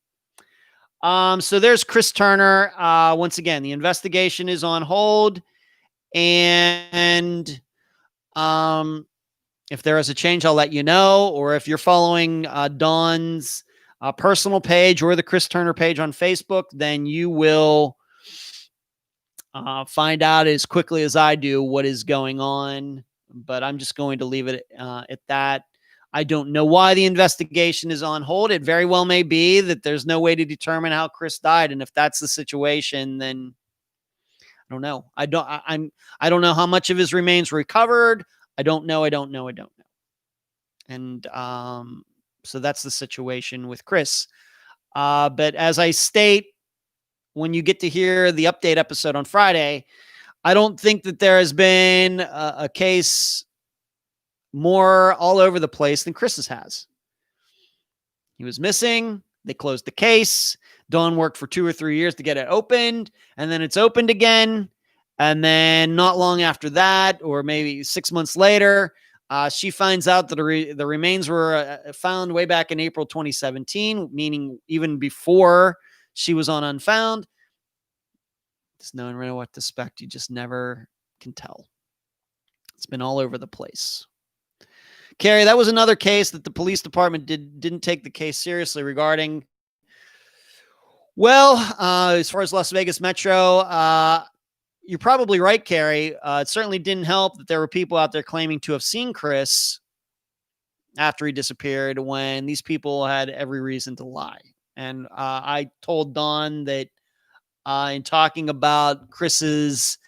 So there's Chris Turner. Once again, the investigation is on hold, and if there is a change, I'll let you know. Or if you're following Dawn's personal page or the Chris Turner page on Facebook, then you will find out as quickly as I do what is going on. But I'm just going to leave it at that. I don't know why the investigation is on hold. It very well may be that there's no way to determine how Chris died. And if that's the situation, then I don't know. I don't know how much of his remains were recovered. I don't know. And so that's the situation with Chris. But as I state, when you get to hear the update episode on Friday, I don't think that there has been a case more all over the place than Chris's has. He was missing. They closed the case. Dawn worked for 2 or 3 years to get it opened, and then it's opened again. And then not long after that, or maybe 6 months later, she finds out that the remains were found way back in April 2017, meaning even before she was on Unfound. Just knowing really what to expect, you just never can tell. It's been all over the place. Carrie, that was another case that the police department didn't take the case seriously regarding. Well, as far as Las Vegas Metro, you're probably right, Carrie. It certainly didn't help that there were people out there claiming to have seen Chris after he disappeared when these people had every reason to lie. And I told Dawn that in talking about Chris's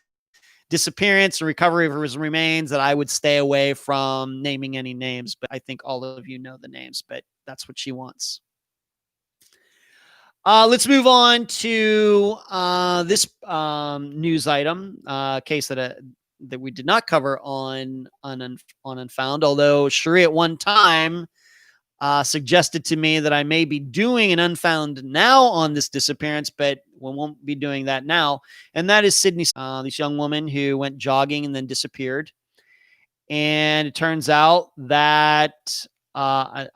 disappearance and recovery of his remains, that I would stay away from naming any names, but I think all of you know the names, but that's what she wants. Let's move on to this news item, case that we did not cover on Unfound, although Cherie at one time suggested to me that I may be doing an Unfound now on this disappearance, but we won't be doing that now. And that is Sydney, this young woman who went jogging and then disappeared. And it turns out that I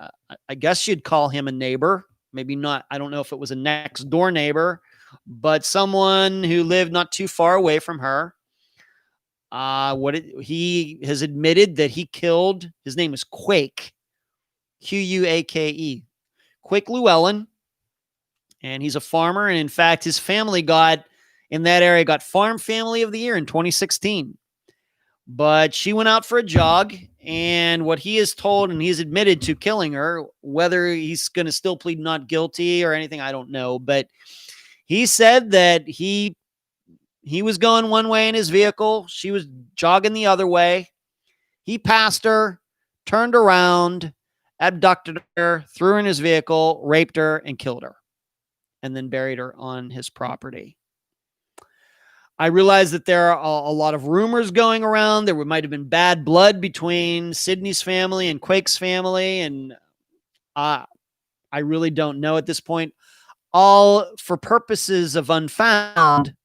guess you'd call him a neighbor. Maybe not. I don't know if it was a next door neighbor, but someone who lived not too far away from her. He has admitted that he killed, his name is Quake, Quake, Quake Lewellyn. And he's a farmer. And in fact, his family got Farm Family of the Year in 2016. But she went out for a jog, and what he is told, and he's admitted to killing her, whether he's going to still plead not guilty or anything, I don't know. But he said that he was going one way in his vehicle. She was jogging the other way. He passed her, turned around, abducted her, threw her in his vehicle, raped her, and killed her, and then buried her on his property. I realize that there are a lot of rumors going around. There might have been bad blood between Sydney's family and Quake's family, and I really don't know at this point. All for purposes of Unfound,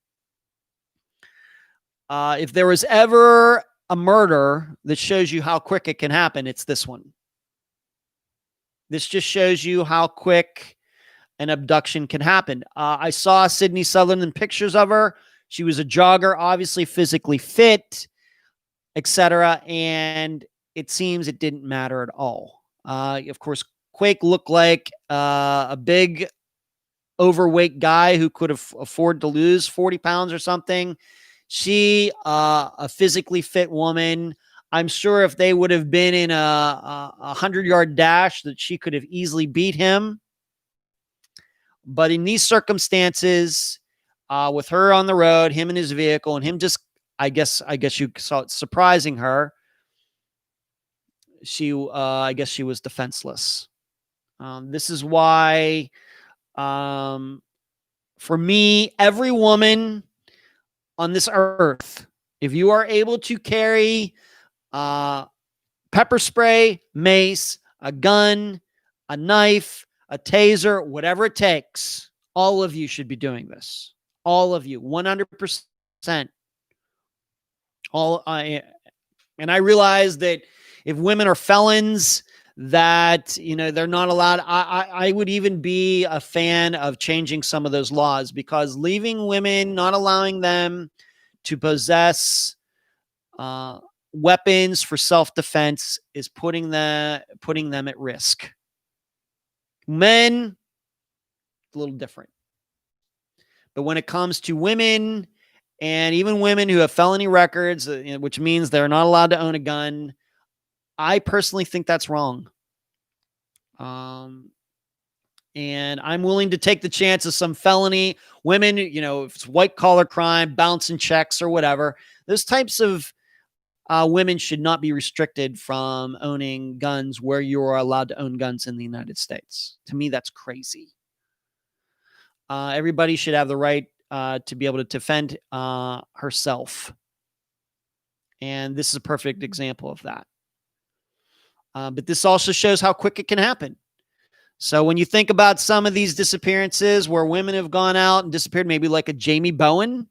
if there was ever a murder that shows you how quick it can happen, it's this one. This just shows you how quick an abduction can happen. I saw Sydney Sutherland pictures of her. She was a jogger, obviously physically fit, etc. And it seems it didn't matter at all. Of course, Quake looked like a big, overweight guy who could afford to lose 40 pounds or something. She, a physically fit woman. I'm sure if they would have been in a 100-yard dash, that she could have easily beat him. But in these circumstances, with her on the road, him in his vehicle, and him just, I guess you saw it surprising her. I guess she was defenseless. This is why, for me, every woman on this earth, if you are able to carry pepper spray, mace, a gun, a knife, a taser, whatever it takes, all of you should be doing this. All of you, 100%. And I realize that if women are felons, that, they're not allowed. I would even be a fan of changing some of those laws, because leaving women, not allowing them to possess weapons for self-defense is putting them at risk. Men, a little different. But when it comes to women, and even women who have felony records, which means they're not allowed to own a gun, I personally think that's wrong. And I'm willing to take the chance of some felony women, if it's white collar crime, bouncing checks or whatever. Those types of women should not be restricted from owning guns where you are allowed to own guns in the United States. To me, that's crazy. Everybody should have the right to be able to defend herself. And this is a perfect example of that. But this also shows how quick it can happen. So when you think about some of these disappearances where women have gone out and disappeared, maybe like a Jamie Bowen,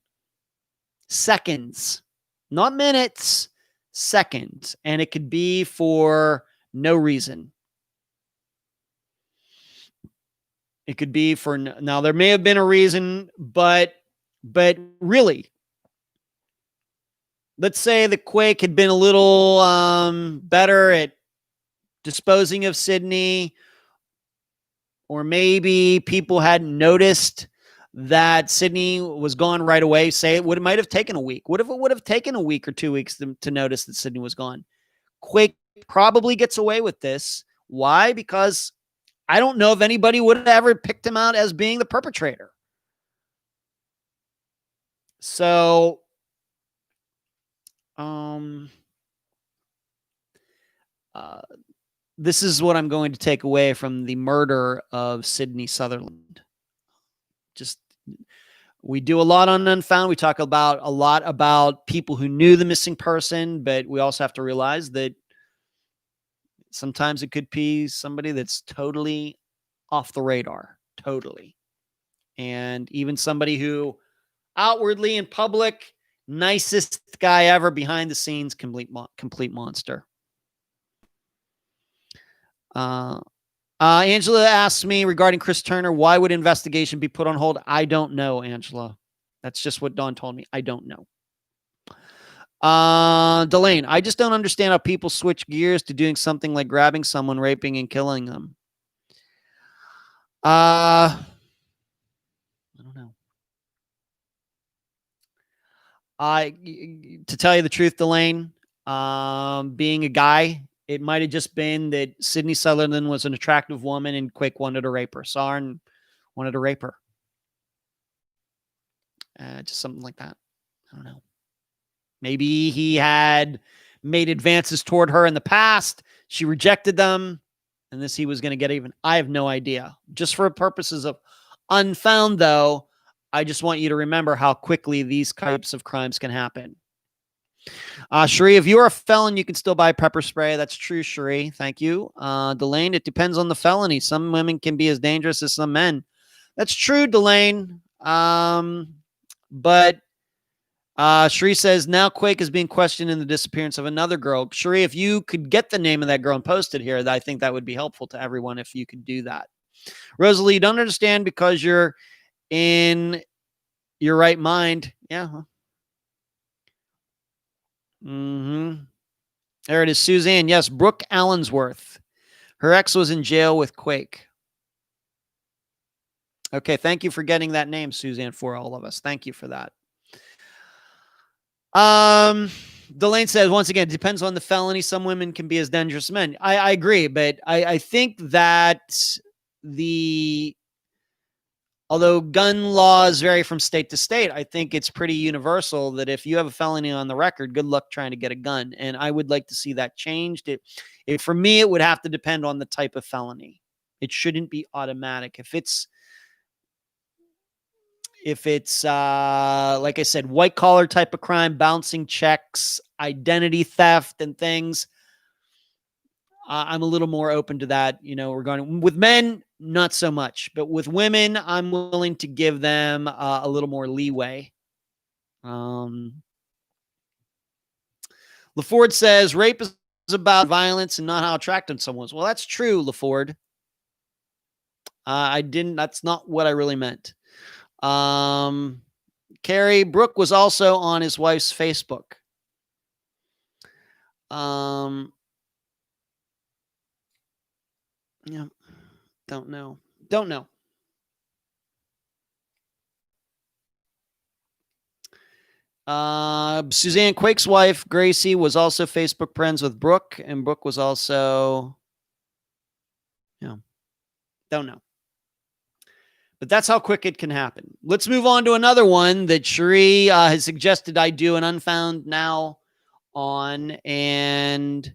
seconds, not minutes, seconds. And it could be for no reason. It could be for, now there may have been a reason, but really, let's say the Quake had been a little better at disposing of Sydney, or maybe people hadn't noticed that Sydney was gone right away. Say it might have taken a week. What if it would have taken a week or 2 weeks to notice that Sydney was gone? Quake probably gets away with this. Why? Because I don't know if anybody would have ever picked him out as being the perpetrator. So, this is what I'm going to take away from the murder of Sydney Sutherland. We do a lot on Unfound. We talk a lot about people who knew the missing person, but we also have to realize that sometimes it could be somebody that's totally off the radar, totally. And even somebody who outwardly in public, nicest guy ever, behind the scenes, complete monster. Angela asked me regarding Chris Turner, why would investigation be put on hold? I don't know, Angela. That's just what Dawn told me. I don't know. Delane, I just don't understand how people switch gears to doing something like grabbing someone, raping, and killing them. I don't know. To tell you the truth, Delane, being a guy, it might have just been that Sydney Sutherland was an attractive woman and Quake wanted to rape her. Saw her and wanted to rape her. Just something like that. I don't know. Maybe he had made advances toward her in the past. She rejected them. And he was going to get even. I have no idea. Just for purposes of Unfound, though, I just want you to remember how quickly these types of crimes can happen. Cherie, if you're a felon, you can still buy pepper spray. That's true, Cherie. Thank you. Delane, it depends on the felony. Some women can be as dangerous as some men. That's true, Delane. But Cherie says, now Quake is being questioned in the disappearance of another girl. Cherie, if you could get the name of that girl and post it here, I think that would be helpful to everyone if you could do that. Rosalie, you don't understand because you're in your right mind. Yeah. There it is, Suzanne. Yes, Brooke Allensworth. Her ex was in jail with Quake. Okay, thank you for getting that name, Suzanne, for all of us. Thank you for that. Delane says, once again, it depends on the felony. Some women can be as dangerous as men. I agree, but I think that although gun laws vary from state to state, I think it's pretty universal that if you have a felony on the record, good luck trying to get a gun. And I would like to see that changed. For me, it would have to depend on the type of felony. It shouldn't be automatic. If it's like I said, white collar type of crime, bouncing checks, identity theft and things, I'm a little more open to that, regarding with men, not so much, but with women, I'm willing to give them a little more leeway. LaFord says rape is about violence and not how attractive someone is. Well, that's true, LaFord. That's not what I really meant. Carrie, Brooke was also on his wife's Facebook. Yeah. Don't know. Suzanne, Quake's wife, Gracie, was also Facebook friends with Brooke, and Brooke was also, yeah. Don't know. But that's how quick it can happen. Let's move on to another one that Cherie has suggested I do an Unfound Now on, and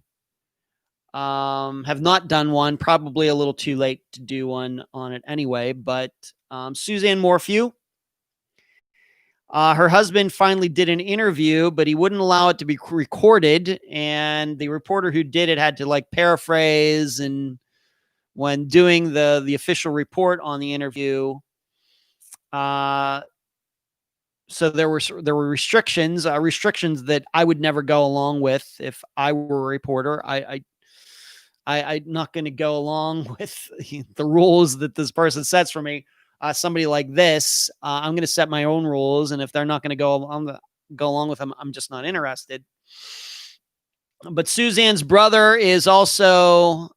have not done one. Probably a little too late to do one on it anyway. But Suzanne Morphew, her husband finally did an interview, but he wouldn't allow it to be recorded. And the reporter who did it had to like paraphrase, and when doing the official report on the interview, so there were restrictions that I would never go along with if I were a reporter. I'm not going to go along with the rules that this person sets for me. Somebody like this, I'm going to set my own rules, and if they're not going to go along with them, I'm just not interested. But Suzanne's brother is also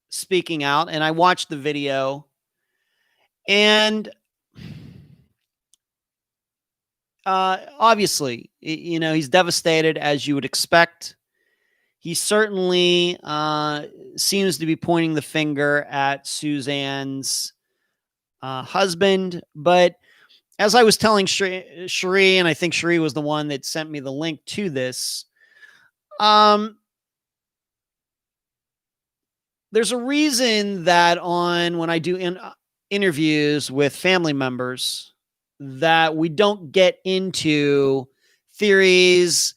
speaking out, and I watched the video, and obviously, you know, he's devastated, as you would expect. He certainly seems to be pointing the finger at Suzanne's husband. But as I was telling Cherie, and I think Cherie was the one that sent me the link to this, there's a reason that when I do interviews with family members, that we don't get into theories.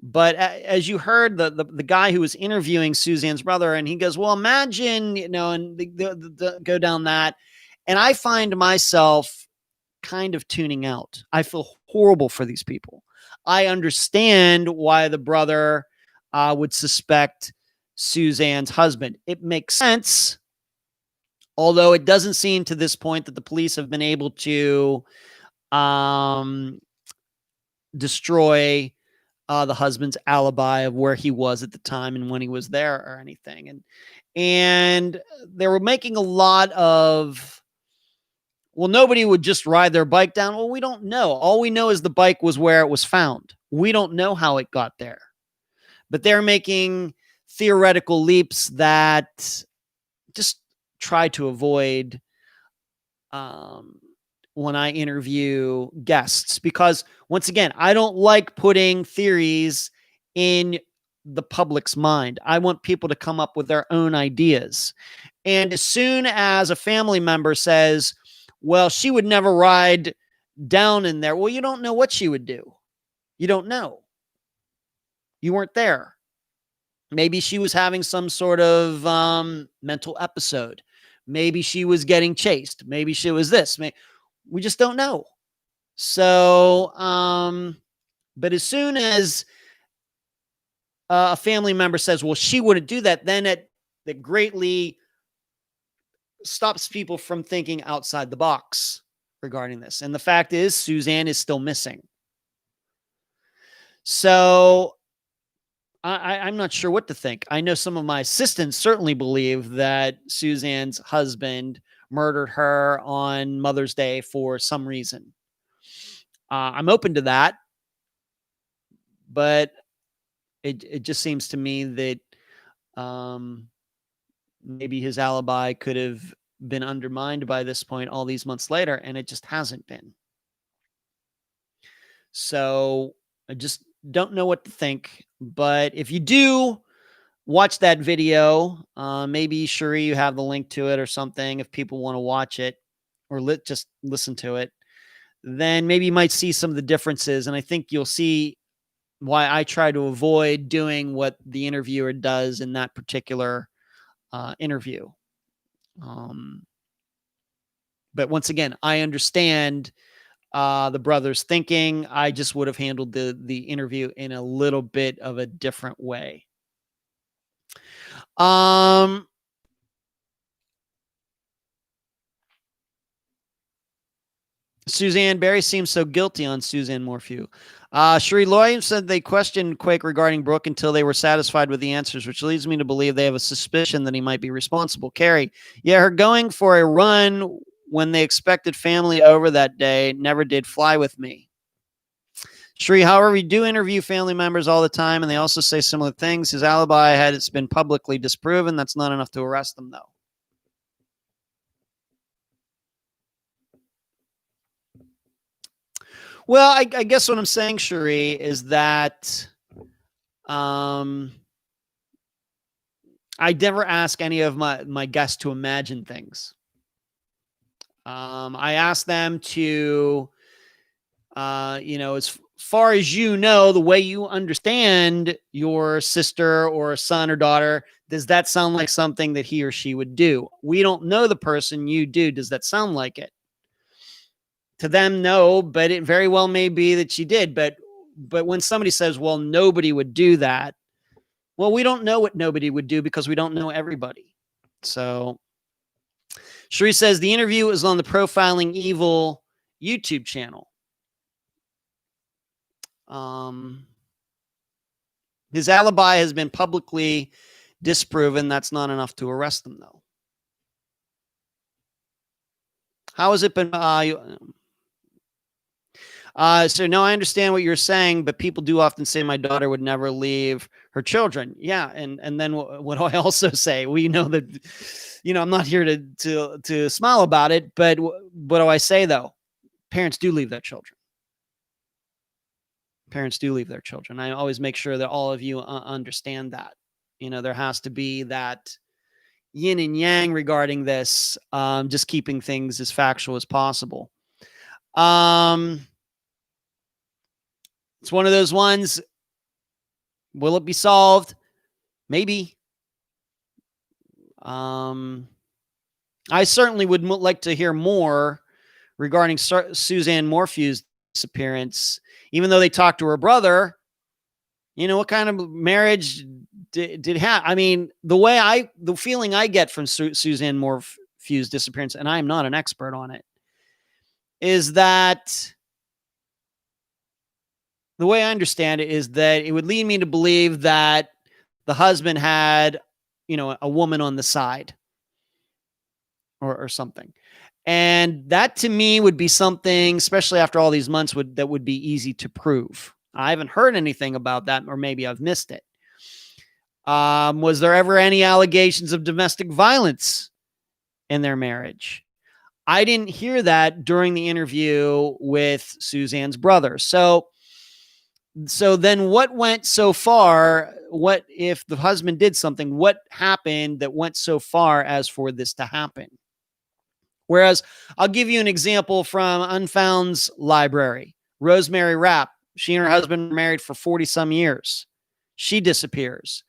But as you heard, the guy who was interviewing Suzanne's brother, and he goes, well, imagine, you know, and go down that. And I find myself kind of tuning out. I feel horrible for these people. I understand why the brother would suspect Suzanne's husband. It makes sense, although it doesn't seem to this point that the police have been able to destroy the husband's alibi of where he was at the time and when he was there or anything. And they were making a lot of, well, nobody would just ride their bike down. Well, we don't know. All we know is the bike was where it was found. We don't know how it got there. But they're making theoretical leaps that just try to avoid when I interview guests, because once again, I don't like putting theories in the public's mind. I want people to come up with their own ideas. And as soon as a family member says, well, she would never ride down in there. Well, you don't know what she would do. You don't know. You weren't there. Maybe she was having some sort of mental episode. Maybe she was getting chased. Maybe she was this. We just don't know. So, but as soon as a family member says, well, she wouldn't do that, then that greatly stops people from thinking outside the box regarding this. And the fact is, Suzanne is still missing. So I'm not sure what to think. I know some of my assistants certainly believe that Suzanne's husband murdered her on Mother's Day for some reason. I'm open to that, but it just seems to me that maybe his alibi could have been undermined by this point all these months later, and it just hasn't been. So I just don't know what to think. But if you do watch that video, maybe Cherie, you have the link to it or something. If people want to watch it or just listen to it, then maybe you might see some of the differences. And I think you'll see why I try to avoid doing what the interviewer does in that particular interview. But once again, I understand the brother's thinking. I just would have handled the interview in a little bit of a different way. Suzanne Barry seems so guilty on Suzanne Morphew. Cherie Loy said they questioned Quake regarding Brooke until they were satisfied with the answers, which leads me to believe they have a suspicion that he might be responsible. Carrie, yeah, her going for a run when they expected family over that day never did fly with me. Shri, however, we do interview family members all the time, and they also say similar things. His alibi has been publicly disproven. That's not enough to arrest him, though. Well, I guess what I'm saying, Shri, is that I never ask any of my guests to imagine things. I ask them to, as far as the way you understand your sister or son or daughter, does that sound like something that he or she would do? We don't know the person, you do. Does that sound like it? To them, no, but it very well may be that she did. But when somebody says, well, nobody would do that, well, we don't know what nobody would do because we don't know everybody. So Shri says the interview is on the Profiling Evil YouTube channel. His alibi has been publicly disproven. That's not enough to arrest him, though. How has it been? So no, I understand what you're saying, but people do often say my daughter would never leave her children. Yeah, and then what do I also say? We know that, I'm not here to smile about it, but what do I say though? Parents do leave their children. Parents do leave their children. I always make sure that all of you understand that. There has to be that yin and yang regarding this, just keeping things as factual as possible. It's one of those ones. Will it be solved? Maybe. I certainly would like to hear more regarding Suzanne Morphew's disappearance. Even though they talked to her brother, what kind of marriage did have? I mean, the feeling I get from Suzanne Morphew's disappearance, and I'm not an expert on it, is that the way I understand it is that it would lead me to believe that the husband had, a woman on the side or something. And that to me would be something, especially after all these months, that would be easy to prove. I haven't heard anything about that, or maybe I've missed it. Was there ever any allegations of domestic violence in their marriage? I didn't hear that during the interview with Suzanne's brother. So then what went so far? What if the husband did something? What happened that went so far as for this to happen? Whereas I'll give you an example from Unfound's library. Rosemary Rapp. She and her husband were married for 40 some years. She disappears.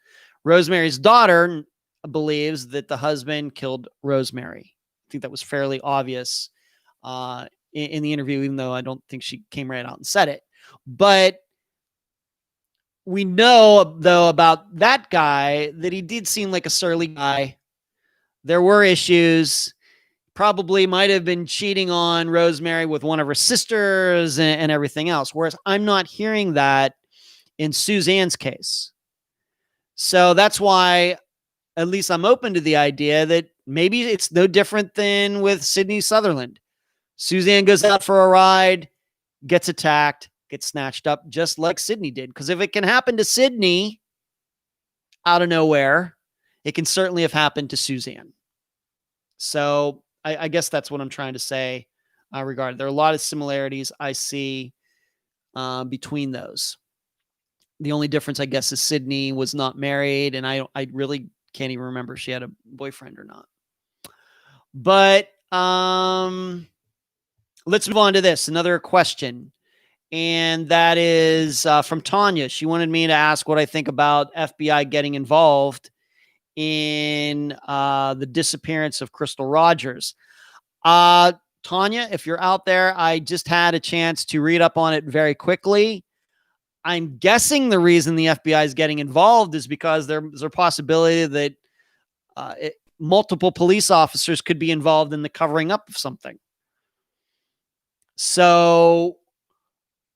Rosemary's daughter believes that the husband killed Rosemary. I think that was fairly obvious in the interview, even though I don't think she came right out and said it. But we know, though, about that guy that he did seem like a surly guy. There were issues. Probably might have been cheating on Rosemary with one of her sisters and everything else. Whereas I'm not hearing that in Suzanne's case. So that's why at least I'm open to the idea that maybe it's no different than with Sydney Sutherland. Suzanne goes out for a ride, gets attacked, gets snatched up, just like Sydney did. Because if it can happen to Sydney out of nowhere, it can certainly have happened to Suzanne. So I guess that's what I'm trying to say regarding. There are a lot of similarities I see between those. The only difference, I guess, is Sydney was not married, and I really can't even remember if she had a boyfriend or not. But let's move on to this. Another question, and that is from Tanya. She wanted me to ask what I think about FBI getting involved in the disappearance of Crystal Rogers. Tanya, if you're out there, I just had a chance to read up on it very quickly. I'm guessing the reason the FBI is getting involved is because there's a possibility that multiple police officers could be involved in the covering up of something. So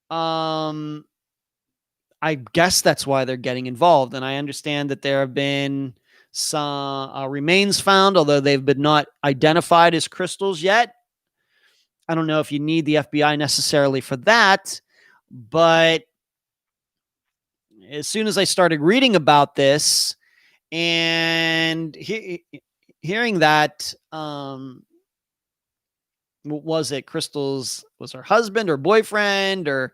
I guess that's why they're getting involved. And I understand that there have been some remains found, although they've been not identified as crystals yet. I don't know if you need the FBI necessarily for that, But as soon as I started reading about this and hearing that, what was it? Crystal's was her husband or boyfriend or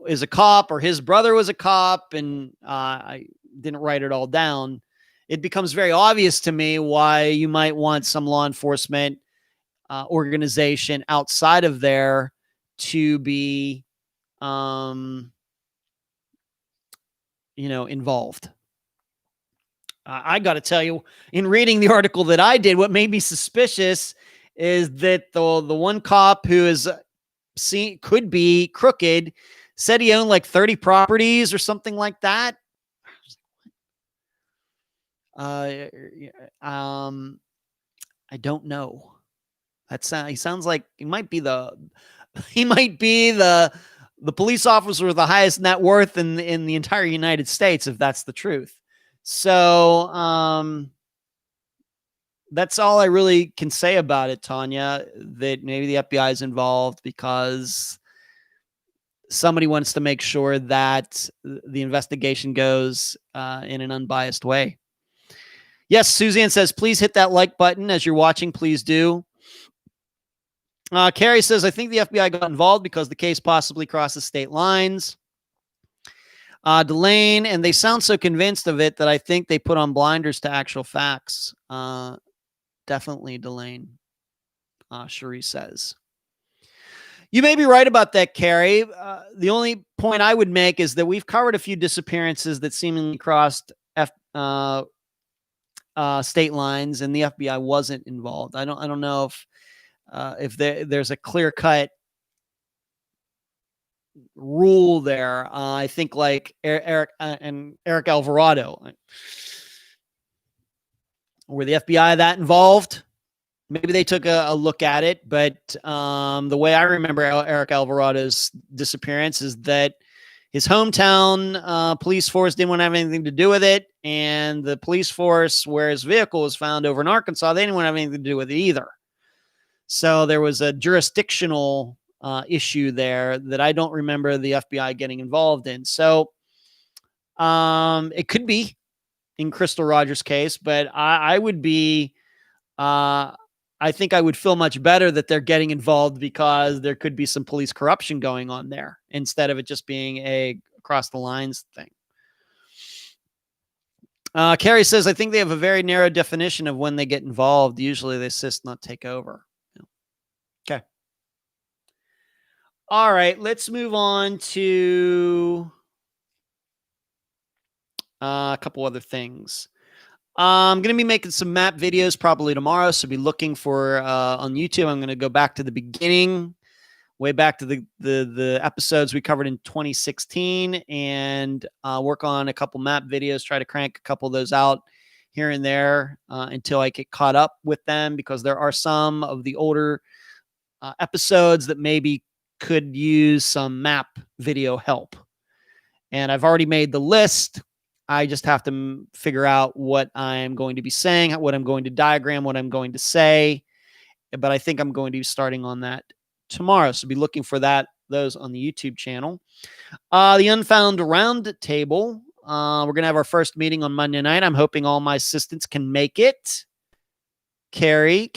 is a cop, or his brother was a cop, and I didn't write it all down. It becomes very obvious to me why you might want some law enforcement organization outside of there to be, involved. I got to tell you, in reading the article that I did, what made me suspicious is that the one cop who is could be crooked said he owned like 30 properties or something like that. I don't know. He sounds like he might be the police officer with the highest net worth in the entire United States, if that's the truth. So, that's all I really can say about it, Tanya, that maybe the FBI is involved because somebody wants to make sure that the investigation goes in an unbiased way. Yes, Suzanne says, please hit that like button as you're watching. Please do. Carrie says, I think the FBI got involved because the case possibly crosses state lines. Delane, and they sound so convinced of it that I think they put on blinders to actual facts. Definitely, Delane. Cherie says. You may be right about that, Carrie. The only point I would make is that we've covered a few disappearances that seemingly crossed state lines, and the FBI wasn't involved. I don't know if there's a clear-cut rule there. I think like Eric Alvarado, were the FBI that involved? Maybe they took a look at it, but the way I remember Eric Alvarado's disappearance is that his hometown police force didn't want to have anything to do with it, and the police force where his vehicle was found over in Arkansas, they didn't want to have anything to do with it either. So there was a jurisdictional issue there that I don't remember the FBI getting involved in. So it could be in Crystal Rogers' case, but I would be, I think I would feel much better that they're getting involved because there could be some police corruption going on there instead of it just being a across the lines thing. Carrie says, I think they have a very narrow definition of when they get involved. Usually they assist, not take over. Okay. All right, let's move on to a couple other things. I'm going to be making some map videos probably tomorrow, so be looking for on YouTube. I'm going to go back to the beginning, way back to the episodes we covered in 2016, and work on a couple map videos, try to crank a couple of those out here and there until I get caught up with them, because there are some of the older episodes that maybe could use some map video help. And I've already made the list. I just have to figure out what I'm going to be saying, what I'm going to diagram, what I'm going to say. But I think I'm going to be starting on that tomorrow. So be looking for those on the YouTube channel. The Unfound Roundtable. We're going to have our first meeting on Monday night. I'm hoping all my assistants can make it. Carrie,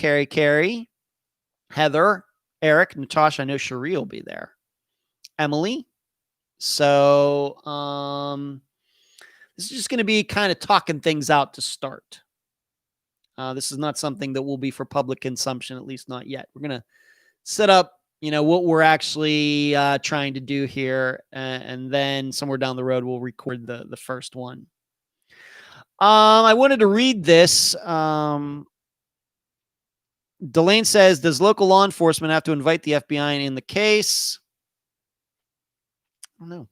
Heather, Eric, Natasha. I know Cherie will be there. Emily. So, this is just going to be kind of talking things out to start. This is not something that will be for public consumption, at least not yet. We're going to set up, what we're actually trying to do here. And then somewhere down the road, we'll record the first one. I wanted to read this. Delane says, does local law enforcement have to invite the FBI in the case? I don't know.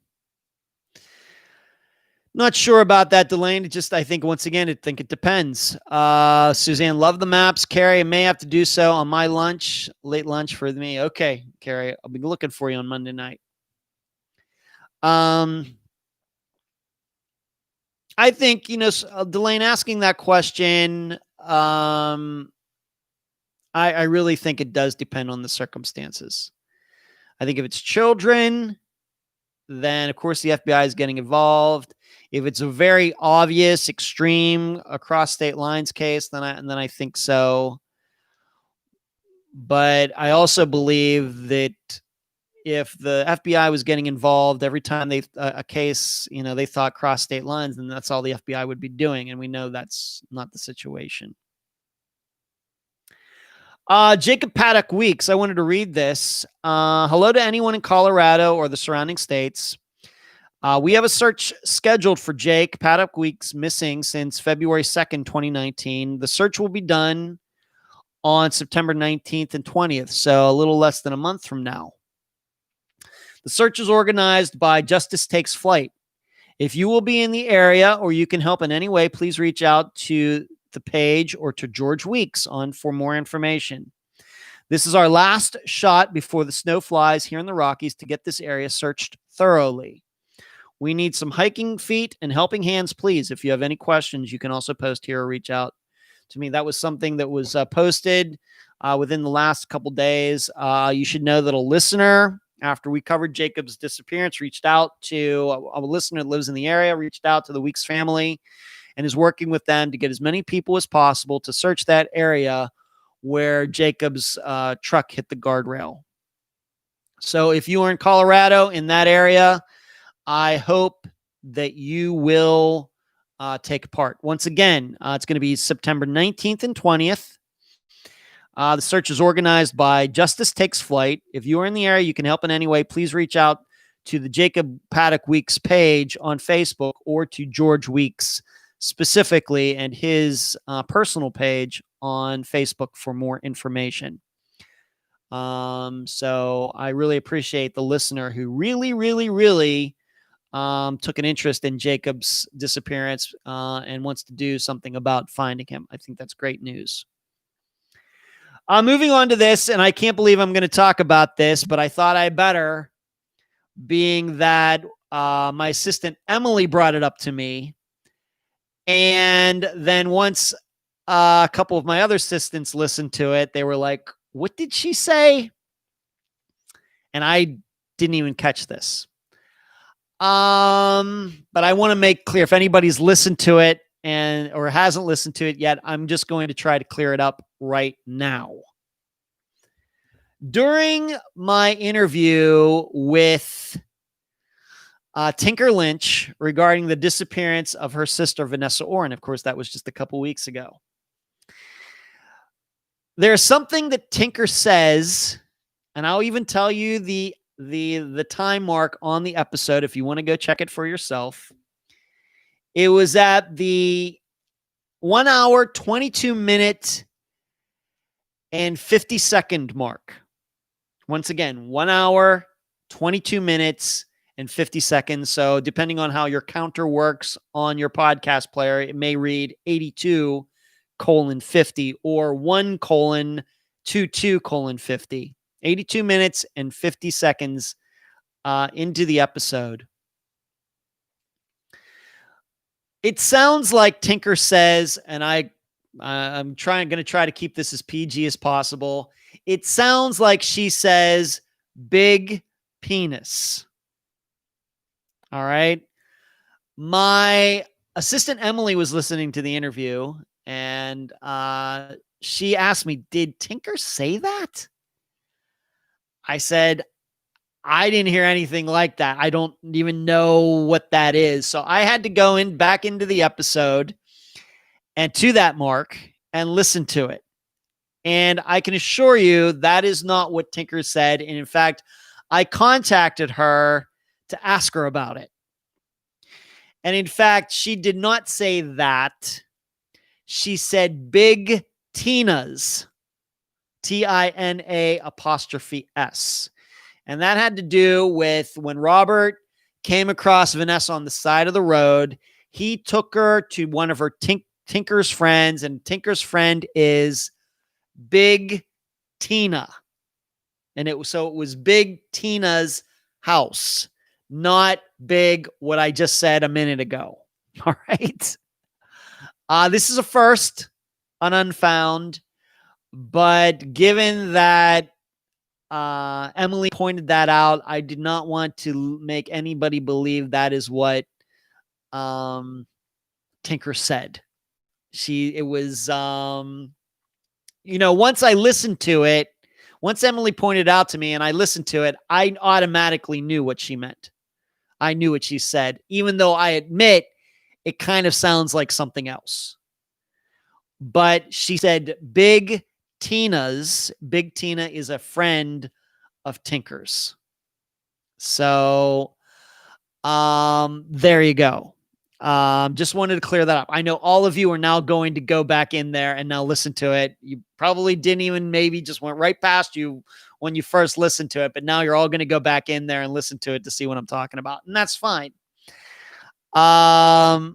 Not sure about that, Delane. I think, once again, it depends. Suzanne, love the maps. Carrie, I may have to do so on my lunch, late lunch for me. Okay, Carrie, I'll be looking for you on Monday night. I think, Delane asking that question, I really think it does depend on the circumstances. I think if it's children, then of course the FBI is getting involved. If it's a very obvious, extreme across state lines case, then I think so. But I also believe that if the FBI was getting involved every time they a case, they thought cross state lines, then that's all the FBI would be doing, and we know that's not the situation. Jacob Paddock Weeks. I wanted to read this. Hello to anyone in Colorado or the surrounding states. We have a search scheduled for Jake Paddock Weeks, missing since February 2nd, 2019. The search will be done on September 19th and 20th, so a little less than a month from now. The search is organized by Justice Takes Flight. If you will be in the area or you can help in any way, please reach out to the page or to George Weeks for more information. This is our last shot before the snow flies here in the Rockies to get this area searched thoroughly. We need some hiking feet and helping hands, please. If you have any questions, you can also post here or reach out to me. That was something that was posted within the last couple days. You should know that a listener, after we covered Jacob's disappearance, reached out to a listener that lives in the area, reached out to the Weeks family, and is working with them to get as many people as possible to search that area where Jacob's truck hit the guardrail. So if you are in Colorado, in that area, I hope that you will take part. Once again, it's going to be September 19th and 20th. The search is organized by Justice Takes Flight. If you are in the area, you can help in any way. Please reach out to the Jacob Paddock Weeks page on Facebook or to George Weeks specifically and his personal page on Facebook for more information. So I really appreciate the listener who really took an interest in Jacob's disappearance and wants to do something about finding him. I think that's great news. Moving on to this, and I can't believe I'm going to talk about this, but I thought I better, being that my assistant Emily brought it up to me. And then once a couple of my other assistants listened to it, they were like, what did she say? And I didn't even catch this. But I want to make clear, if anybody's listened to it or hasn't listened to it yet, I'm just going to try to clear it up right now. During my interview with Tinker Lynch regarding the disappearance of her sister, Vanessa Orren, of course, that was just a couple weeks ago, there's something that Tinker says, and I'll even tell you the time mark on the episode if you want to go check it for yourself. It was at the 1 hour, 22 minute and 50 second mark. Once again, 1 hour, 22 minutes and 50 seconds. So depending on how your counter works on your podcast player, it may read 82:50 or 1:22:50. 82 minutes and 50 seconds into the episode. It sounds like Tinker says, and I'm going to try to keep this as PG as possible. It sounds like she says, big penis. All right. My assistant Emily was listening to the interview, and she asked me, did Tinker say that? I said, I didn't hear anything like that. I don't even know what that is. So I had to go back into the episode and to that mark and listen to it. And I can assure you that is not what Tinker said. And in fact, I contacted her to ask her about it. And in fact, she did not say that. She said big Tina's. TINA''S. And that had to do with when Robert came across Vanessa on the side of the road, he took her to one of her Tinker's friends, and Tinker's friend is Big Tina. And it was Big Tina's house, not big what I just said a minute ago. All right. This is a first on Unfound. But given that Emily pointed that out. I did not want to make anybody believe that is what Tinker said. It was, once I listened to it, once Emily pointed out to me and I listened to it, I automatically knew what she meant. I knew what she said, even though I admit it kind of sounds like something else. But she said Big Tina's. Big Tina is a friend of Tinker's. So there you go. Just wanted to clear that up. I know all of you are now going to go back in there and now listen to it. You probably didn't even, maybe just went right past you when you first listened to it, but now you're all going to go back in there and listen to it to see what I'm talking about. And that's fine. But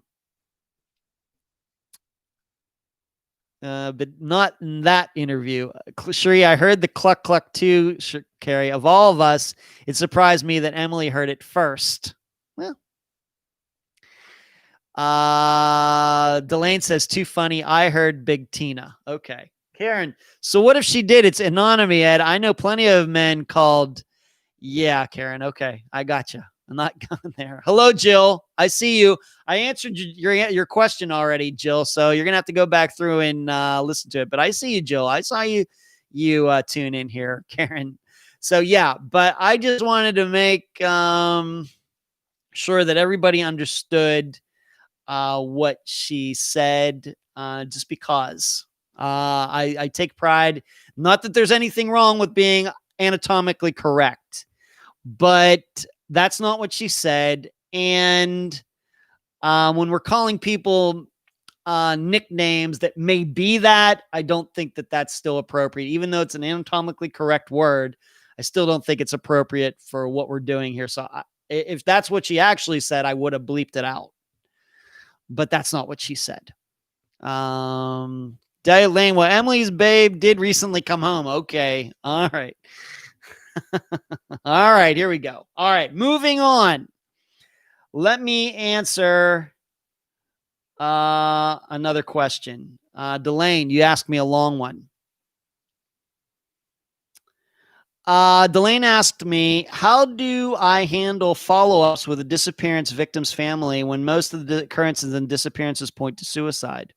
not in that interview. Cherie, I heard the cluck cluck too, Carrie. Of all of us, it surprised me that Emily heard it first. Well, Delane says, too funny. I heard Big Tina. Okay. Karen, so what if she did? It's anonymous, Ed. I know plenty of men called. Yeah, Karen. Okay. I got you. I'm not going there. Hello, Jill. I see you. I answered your question already, Jill. So you're going to have to go back through and listen to it. But I see you, Jill. I saw you tune in here, Karen. So, yeah. But I just wanted to make sure that everybody understood what she said, just because I take pride. Not that there's anything wrong with being anatomically correct, but that's not what she said. And when we're calling people nicknames that may be that, I don't think that that's still appropriate. Even though it's an anatomically correct word, I still don't think it's appropriate for what we're doing here. So if that's what she actually said, I would have bleeped it out. But that's not what she said. Delia Lane, well, Emily's babe did recently come home. Okay. All right. All right, here we go. All right, moving on. Let me answer another question. Delane, you asked me a long one. Delane asked me, how do I handle follow-ups with a disappearance victim's family when most of the occurrences and disappearances point to suicide?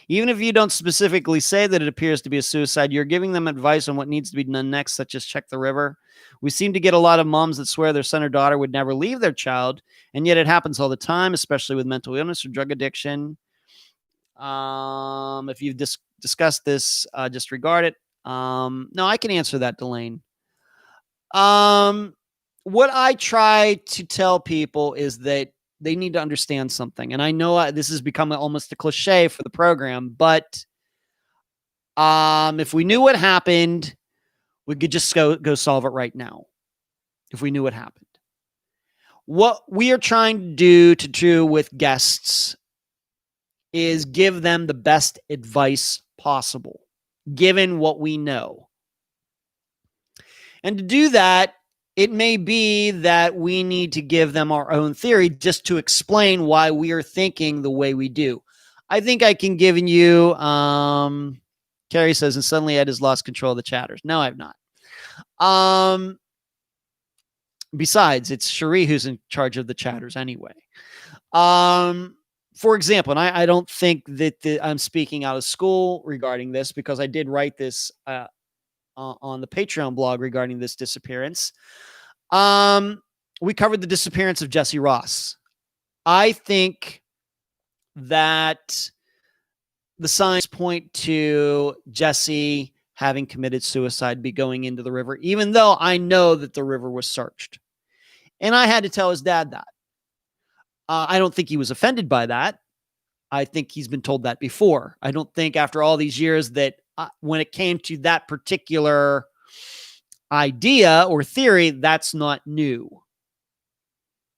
Even if you don't specifically say that it appears to be a suicide, you're giving them advice on what needs to be done next, such as check the river. We seem to get a lot of moms that swear their son or daughter would never leave their child, and yet it happens all the time, especially with mental illness or drug addiction. If you've discussed this, disregard it. No, I can answer that, Delane. What I try to tell people is that they need to understand something. And I know this has become almost a cliche for the program, but if we knew what happened, we could just go solve it right now. If we knew what happened. What we are trying to do with guests is give them the best advice possible, given what we know. And to do that, it may be that we need to give them our own theory just to explain why we are thinking the way we do. I think I can give you, Carrie says, and suddenly Ed has lost control of the chatters. No, I've not. Besides, it's Cherie who's in charge of the chatters anyway. For example, and I don't think that I'm speaking out of school regarding this, because I did write this on the Patreon blog regarding this disappearance. We covered the disappearance of Jesse Ross. I think that the signs point to Jesse having committed suicide, be going into the river, even though I know that the river was searched. And I had to tell his dad that. I don't think he was offended by that. I think he's been told that before. I don't think after all these years that when it came to that particular idea or theory, that's not new.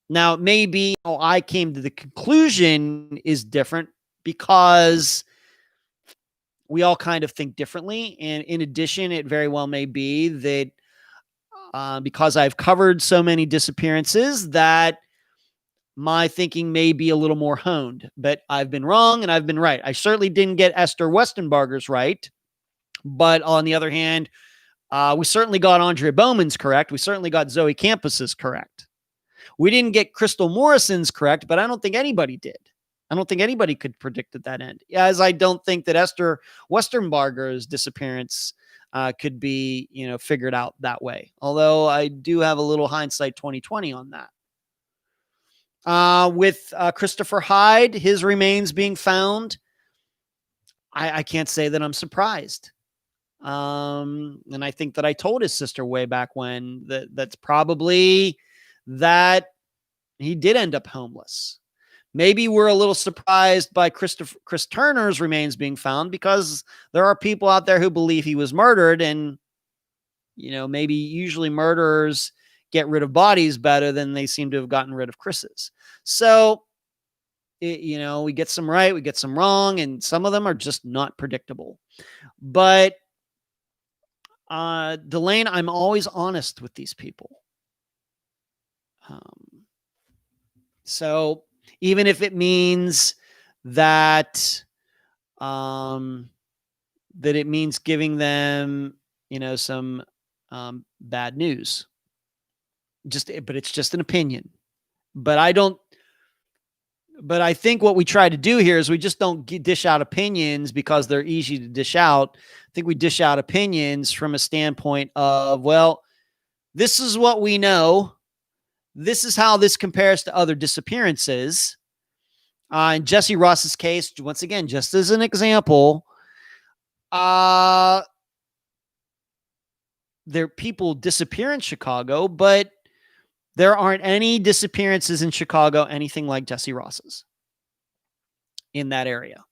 Now, maybe I came to the conclusion is different because we all kind of think differently. And in addition, it very well may be that because I've covered so many disappearances that my thinking may be a little more honed, but I've been wrong and I've been right. I certainly didn't get Esther Westenbarger's right. But on the other hand, We certainly got Andrea Bowman's correct. We certainly got Zoe Campus's correct. We didn't get Crystal Morrison's correct, but I don't think anybody did. I don't think anybody could predict at that end. As I don't think that Esther Westenbarger's disappearance could be, figured out that way. Although I do have a little hindsight 2020 on that. With Christopher Hyde, his remains being found, I can't say that I'm surprised. And I think that I told his sister way back when that's probably that he did end up homeless. Maybe we're a little surprised by Chris Turner's remains being found because there are people out there who believe he was murdered, and maybe usually murderers get rid of bodies better than they seem to have gotten rid of Chris's. So, we get some right, we get some wrong, and some of them are just not predictable. But Delane, I'm always honest with these people. So even if it means that, that it means giving them, some bad news, but it's just an opinion. But I think what we try to do here is we just don't dish out opinions because they're easy to dish out. I think we dish out opinions from a standpoint of, well, this is what we know. This is how this compares to other disappearances. In Jesse Ross's case, once again, just as an example, people disappear in Chicago, but there aren't any disappearances in Chicago anything like Jesse Ross's in that area.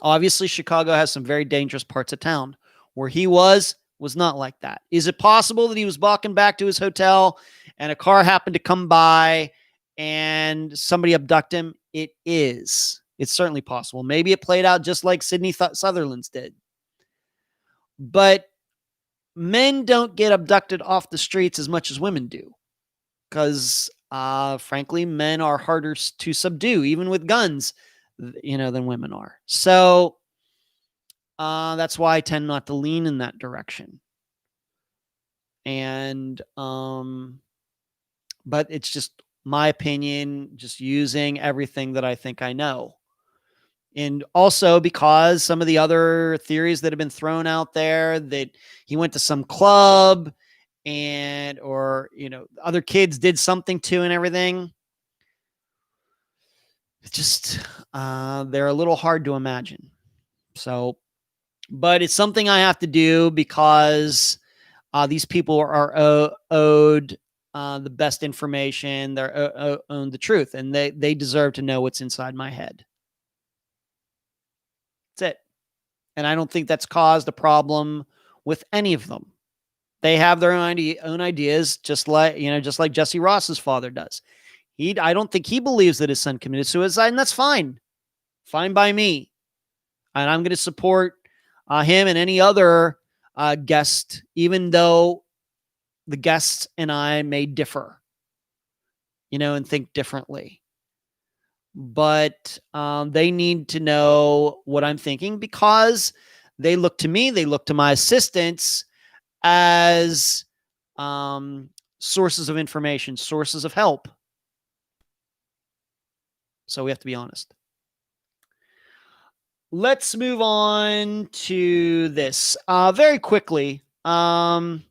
Obviously, Chicago has some very dangerous parts of town. Where he was not like that. Is it possible that he was walking back to his hotel and a car happened to come by and somebody abduct him? It is. It's certainly possible. Maybe it played out just like Sydney Sutherland's did. But men don't get abducted off the streets as much as women do. Because, frankly, men are harder to subdue, even with guns, than women are. So that's why I tend not to lean in that direction. And, but it's just my opinion, just using everything that I think I know. And also because some of the other theories that have been thrown out there that he went to some club or other kids did something to and everything. It's just, they're a little hard to imagine. So, but it's something I have to do because these people are owed the best information. They're owed the truth, and they deserve to know what's inside my head. That's it. And I don't think that's caused a problem with any of them. They have their own ideas, just like Jesse Ross's father does. I don't think he believes that his son committed suicide, and that's fine. Fine by me. And I'm going to support him and any other guest, even though the guests and I may differ, and think differently. But they need to know what I'm thinking because they look to me, they look to my assistants as sources of information, sources of help. So we have to be honest. Let's move on to this very quickly. On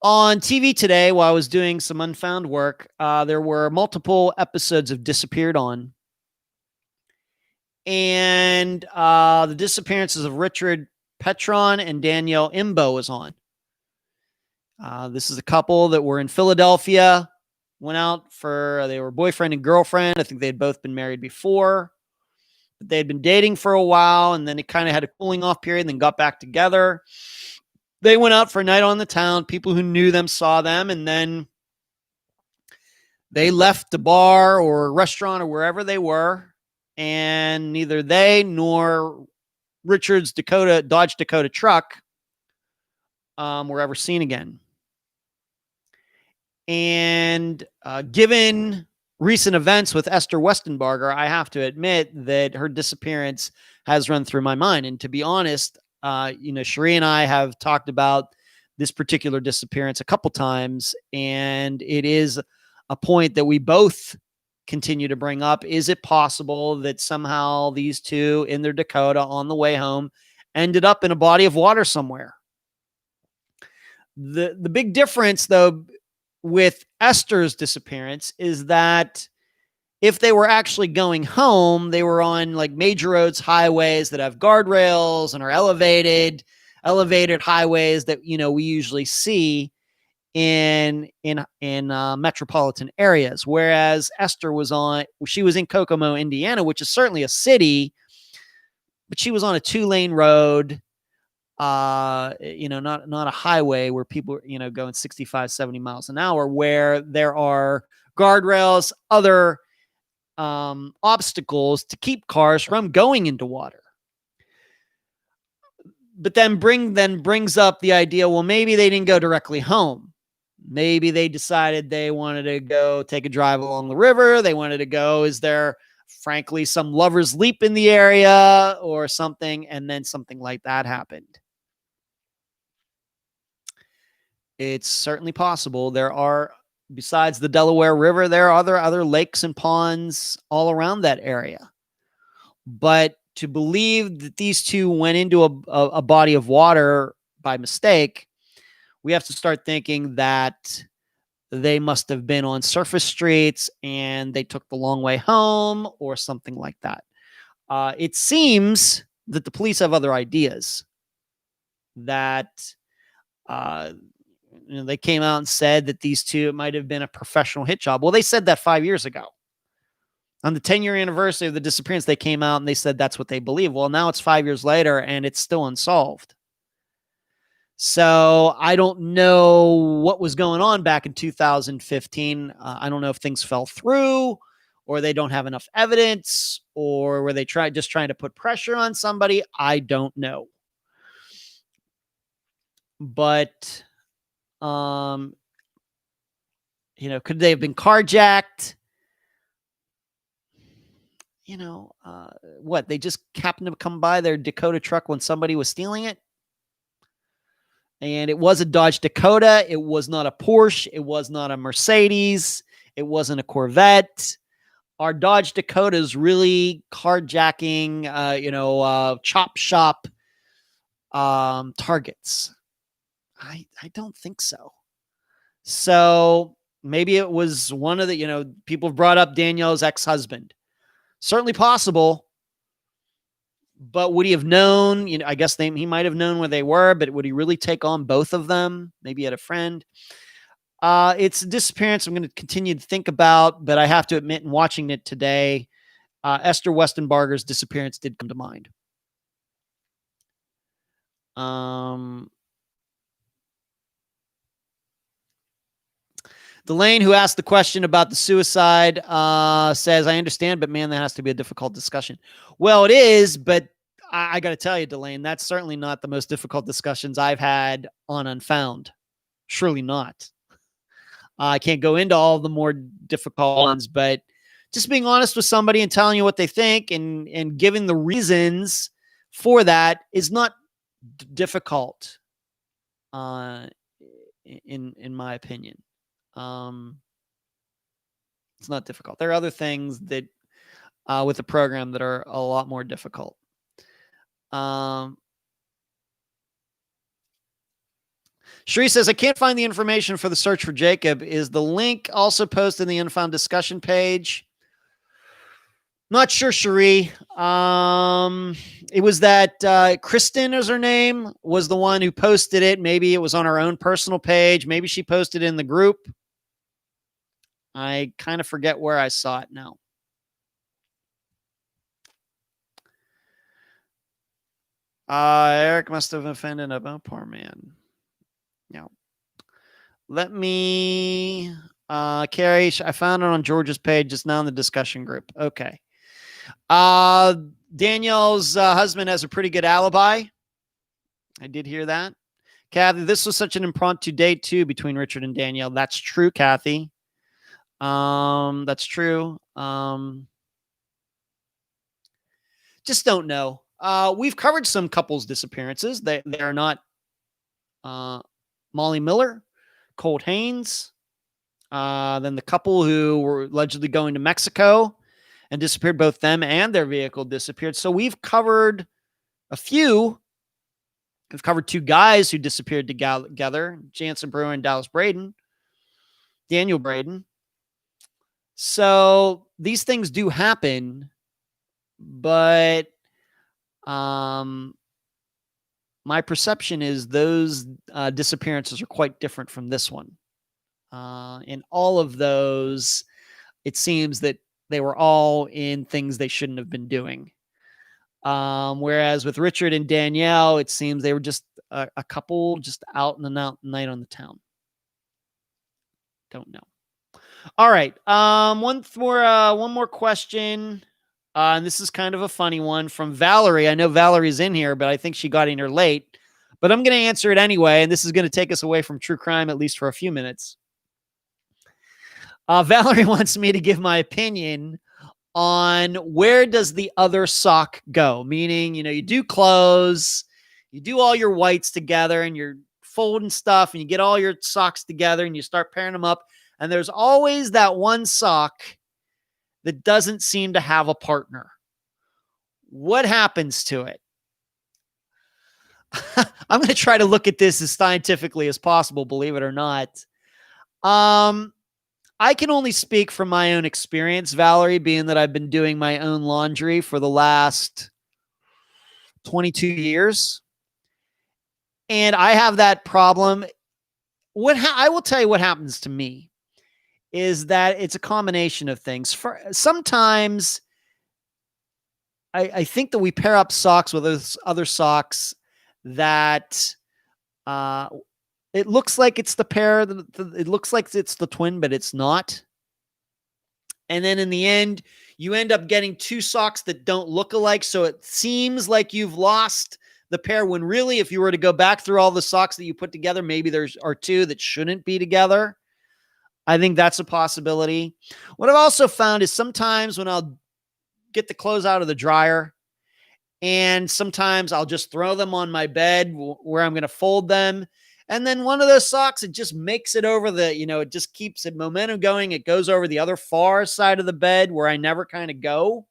TV today, while I was doing some Unfound work, there were multiple episodes of Disappeared On. And the disappearances of Richard Petron and Danielle Imbo was on. This is a couple that were in Philadelphia, went out they were boyfriend and girlfriend. I think they had both been married before. But they had been dating for a while, and then it kind of had a cooling off period, and then got back together. They went out for a night on the town. People who knew them saw them, and then they left the bar or restaurant or wherever they were, and neither they nor Richard's Dodge Dakota truck were ever seen again. And given recent events with Esther Westenbarger, I have to admit that her disappearance has run through my mind. And to be honest, Cherie and I have talked about this particular disappearance a couple times, and it is a point that we both continue to bring up. Is it possible that somehow these two in their Dakota on the way home ended up in a body of water somewhere? The big difference, though, with Esther's disappearance is that if they were actually going home, they were on like major roads, highways that have guardrails and are elevated highways that, we usually see in metropolitan areas. Whereas Esther she was in Kokomo, Indiana, which is certainly a city, but she was on a 2-lane road, not a highway where people, going 65, 70 miles an hour, where there are guardrails, other obstacles to keep cars from going into water. But then brings up the idea, well, maybe they didn't go directly home. Maybe they decided they wanted to go take a drive along the river. They wanted to go, is there frankly some lover's leap in the area or something? And then something like that happened. It's certainly possible. There are, besides the Delaware River, there are other lakes and ponds all around that area. But to believe that these two went into a body of water by mistake, we have to start thinking that they must have been on surface streets and they took the long way home or something like that. It seems that the police have other ideas, that they came out and said that these two might have been a professional hit job. Well, they said that 5 years ago. On the 10-year anniversary of the disappearance, they came out and they said that's what they believe. Well, now it's 5 years later and it's still unsolved. So I don't know what was going on back in 2015. I don't know if things fell through or they don't have enough evidence, or were they just trying to put pressure on somebody? I don't know. But, could they have been carjacked? What? They just happened to come by their Dakota truck when somebody was stealing it? And it was a Dodge Dakota. It was not a Porsche. It was not a Mercedes. It wasn't a Corvette. Are Dodge Dakotas really carjacking, chop shop targets? I don't think so. So maybe it was one of the, people have brought up Danielle's ex-husband. Certainly possible. But would he have known? I guess he might have known where they were, but would he really take on both of them? Maybe he had a friend. It's a disappearance I'm going to continue to think about, but I have to admit, in watching it today, Esther Westenbarger's disappearance did come to mind. Delane, who asked the question about the suicide, says, I understand, but man, that has to be a difficult discussion. Well, it is, but I got to tell you, Delane, that's certainly not the most difficult discussions I've had on Unfound. Surely not. I can't go into all the more difficult ones, but just being honest with somebody and telling you what they think and giving the reasons for that is not difficult, in my opinion. It's not difficult. There are other things that with the program that are a lot more difficult. Sheree says, I can't find the information for the search for Jacob. Is the link also posted in the Unfound discussion page? Not sure, Sheree. It was that Kristen, is her name, was the one who posted it. Maybe it was on her own personal page. Maybe she posted it in the group. I kind of forget where I saw it now. Eric must have offended about poor man. Yeah. Let me, Carrie, I found it on George's page just now in the discussion group. Okay. Danielle's husband has a pretty good alibi. I did hear that. Kathy, this was such an impromptu date too between Richard and Danielle. That's true, Kathy. That's true. Just don't know. We've covered some couples disappearances. They're not Molly Miller, Colt Haynes, then the couple who were allegedly going to Mexico and disappeared. Both them and their vehicle disappeared. So we've covered a few. We've covered two guys who disappeared together, Jansen Brewer and Daniel Braden. So these things do happen, but my perception is those disappearances are quite different from this one. In all of those, it seems that they were all in things they shouldn't have been doing. Whereas with Richard and Danielle, it seems they were just a couple just out in the night on the town. Don't know. All right. One more question. And this is kind of a funny one from Valerie. I know Valerie's in here, but I think she got in here late. But I'm going to answer it anyway, and this is going to take us away from true crime, at least for a few minutes. Valerie wants me to give my opinion on where does the other sock go? Meaning, you do clothes, you do all your whites together, and you're folding stuff, and you get all your socks together, and you start pairing them up. And there's always that one sock that doesn't seem to have a partner. What happens to it? I'm going to try to look at this as scientifically as possible, believe it or not. I can only speak from my own experience, Valerie, being that I've been doing my own laundry for the last 22 years. And I have that problem. I will tell you what happens to me is that it's a combination of things. Sometimes I think that we pair up socks with those other socks that it looks like it's the pair. It looks like it's the twin, but it's not. And then in the end, you end up getting two socks that don't look alike. So it seems like you've lost the pair when really, if you were to go back through all the socks that you put together, maybe there are two that shouldn't be together. I think that's a possibility. What I've also found is sometimes when I'll get the clothes out of the dryer, and sometimes I'll just throw them on my bed where I'm going to fold them. And then one of those socks, it just makes it over it just keeps it momentum going. It goes over the other far side of the bed where I never kind of go.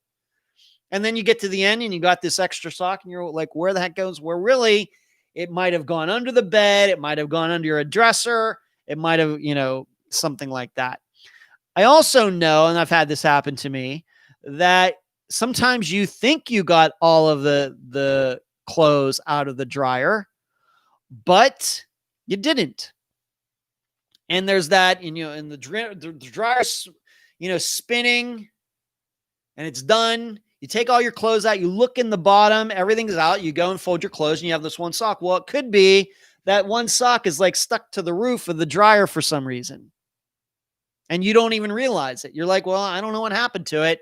And then you get to the end and you got this extra sock and you're like, where the heck goes? Where really it might have gone under the bed. It might have gone under a dresser. It might have, something like that. I also know, and I've had this happen to me, that sometimes you think you got all of the clothes out of the dryer, but you didn't. And there's that, in the dryer, spinning, and it's done. You take all your clothes out, you look in the bottom, everything's out, you go and fold your clothes, and you have this one sock. Well, it could be that one sock is like stuck to the roof of the dryer for some reason. And you don't even realize it. You're like, well, I don't know what happened to it.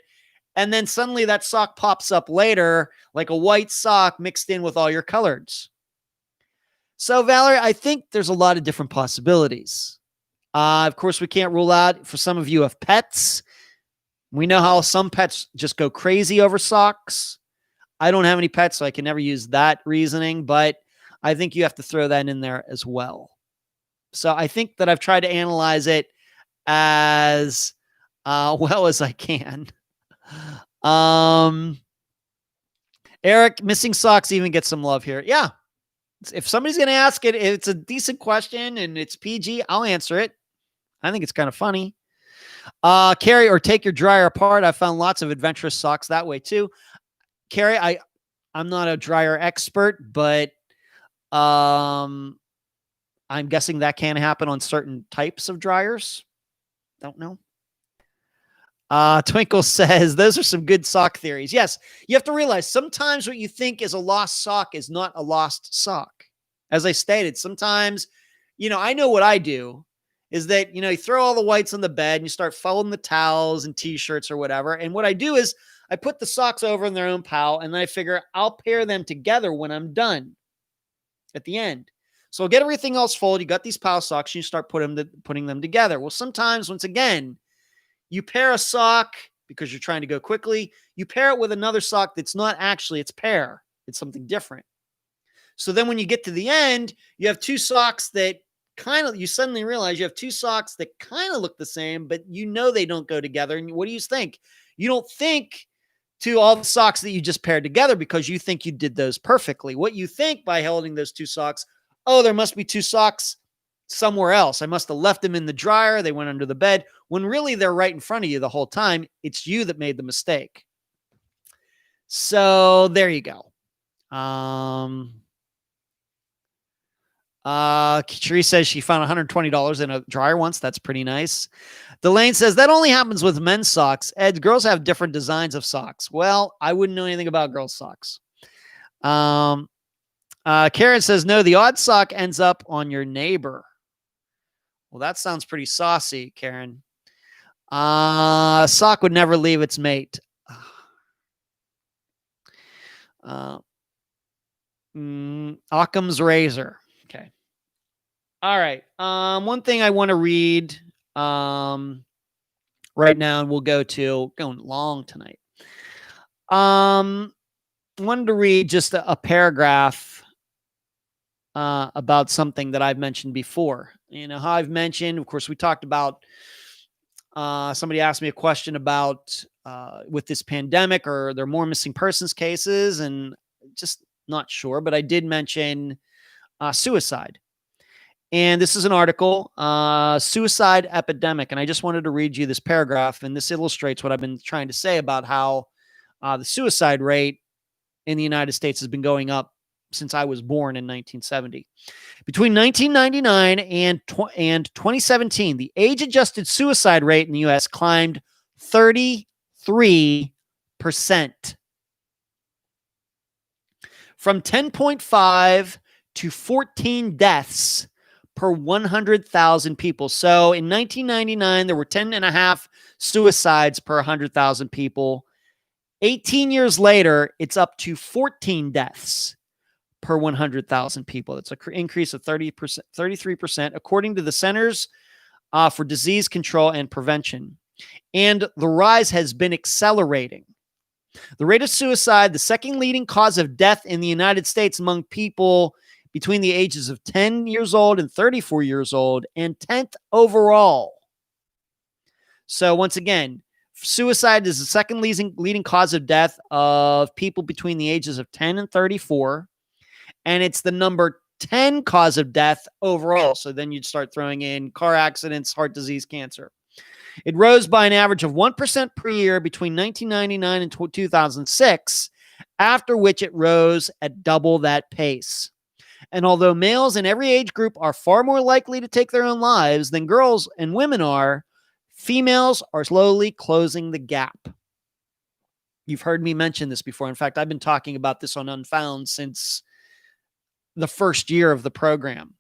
And then suddenly that sock pops up later, like a white sock mixed in with all your colors. So, Valerie, I think there's a lot of different possibilities. Of course, we can't rule out, for some of you have pets. We know how some pets just go crazy over socks. I don't have any pets, so I can never use that reasoning, but I think you have to throw that in there as well. So I think that I've tried to analyze it as well as I can. Eric, missing socks even get some love here. Yeah. If somebody's going to ask it, if it's a decent question and it's PG, I'll answer it. I think it's kind of funny. Carrie, or take your dryer apart. I found lots of adventurous socks that way too. Carrie, I'm not a dryer expert, but I'm guessing that can happen on certain types of dryers. Don't know. Twinkle says, those are some good sock theories. Yes, you have to realize sometimes what you think is a lost sock is not a lost sock. As I stated, sometimes, I know what I do is that, you throw all the whites on the bed and you start folding the towels and t-shirts or whatever. And what I do is I put the socks over in their own pile and then I figure I'll pair them together when I'm done at the end. So I'll get everything else folded. You got these pile socks. You start putting them together. Well, sometimes, once again, you pair a sock because you're trying to go quickly. You pair it with another sock that's not actually its pair. It's something different. So then when you get to the end, you have two socks that you suddenly realize you have two socks that kind of look the same, but they don't go together. And what do you think? You don't think to all the socks that you just paired together because you think you did those perfectly. What you think by holding those two socks, oh, there must be two socks somewhere else. I must have left them in the dryer. They went under the bed, when really they're right in front of you the whole time. It's you that made the mistake. So there you go. Cherie says she found $120 in a dryer once. That's pretty nice. Delane says that only happens with men's socks. Ed, girls have different designs of socks. Well, I wouldn't know anything about girls' socks. Karen says, no, the odd sock ends up on your neighbor. Well, that sounds pretty saucy, Karen. A sock would never leave its mate. Occam's razor. Okay. All right. One thing I want to read right now, and we'll going long tonight. Wanted to read just a paragraph about something that I've mentioned before. How I've mentioned, of course, we talked about, somebody asked me a question about with this pandemic, are there more missing persons cases? And just not sure, but I did mention suicide. And this is an article, Suicide Epidemic. And I just wanted to read you this paragraph. And this illustrates what I've been trying to say about how the suicide rate in the United States has been going up since I was born in 1970. Between 1999 and 2017, the age-adjusted suicide rate in the U.S. climbed 33%. From 10.5 to 14 deaths per 100,000 people. So in 1999, there were 10.5 suicides per 100,000 people. 18 years later, it's up to 14 deaths per 100,000 people. That's an increase of 33%, according to the Centers for Disease Control and Prevention. And the rise has been accelerating. The rate of suicide, the second leading cause of death in the United States among people between the ages of 10 years old and 34 years old, and 10th overall. So once again, suicide is the second leading cause of death of people between the ages of 10 and 34. And it's the number 10 cause of death overall. So then you'd start throwing in car accidents, heart disease, cancer. It rose by an average of 1% per year between 1999 and 2006, after which it rose at double that pace. And although males in every age group are far more likely to take their own lives than girls and women are, females are slowly closing the gap. You've heard me mention this before. In fact, I've been talking about this on Unfound since the first year of the program.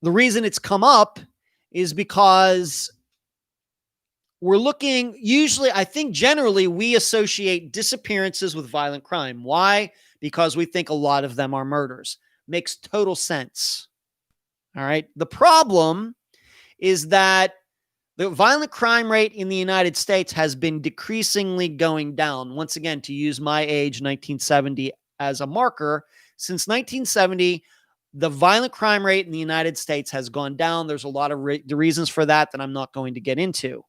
The reason it's come up is because we're looking, usually, I think generally we associate disappearances with violent crime. Why? Because we think a lot of them are murders. Makes total sense. All right. The problem is that the violent crime rate in the United States has been decreasingly going down. Once again, to use my age, 1970, as a marker, since 1970, the violent crime rate in the United States has gone down. There's a lot of reasons for that I'm not going to get into.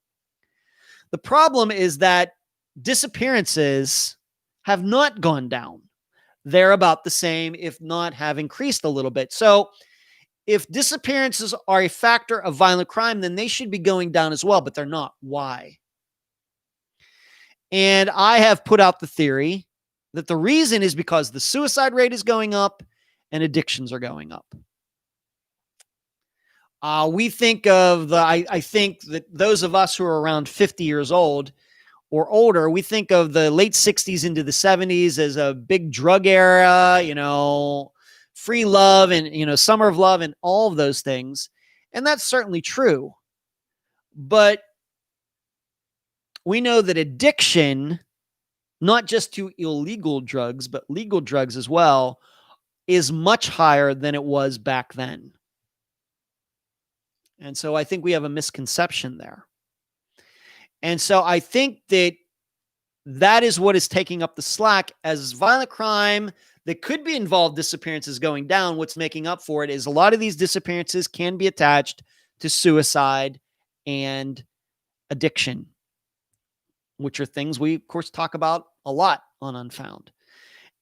The problem is that disappearances have not gone down. They're about the same, if not have increased a little bit. So if disappearances are a factor of violent crime, then they should be going down as well, but they're not. Why? And I have put out the theory that the reason is because the suicide rate is going up and addictions are going up. We think of I think that those of us who are around 50 years old or older, we think of the late 60s into the 70s as a big drug era, free love and, summer of love and all of those things. And that's certainly true. But we know that addiction, not just to illegal drugs, but legal drugs as well, is much higher than it was back then. And so I think we have a misconception there. And so I think that that is what is taking up the slack as violent crime that could be involved disappearances going down. What's making up for it is a lot of these disappearances can be attached to suicide and addiction, which are things we, of course, talk about a lot on Unfound.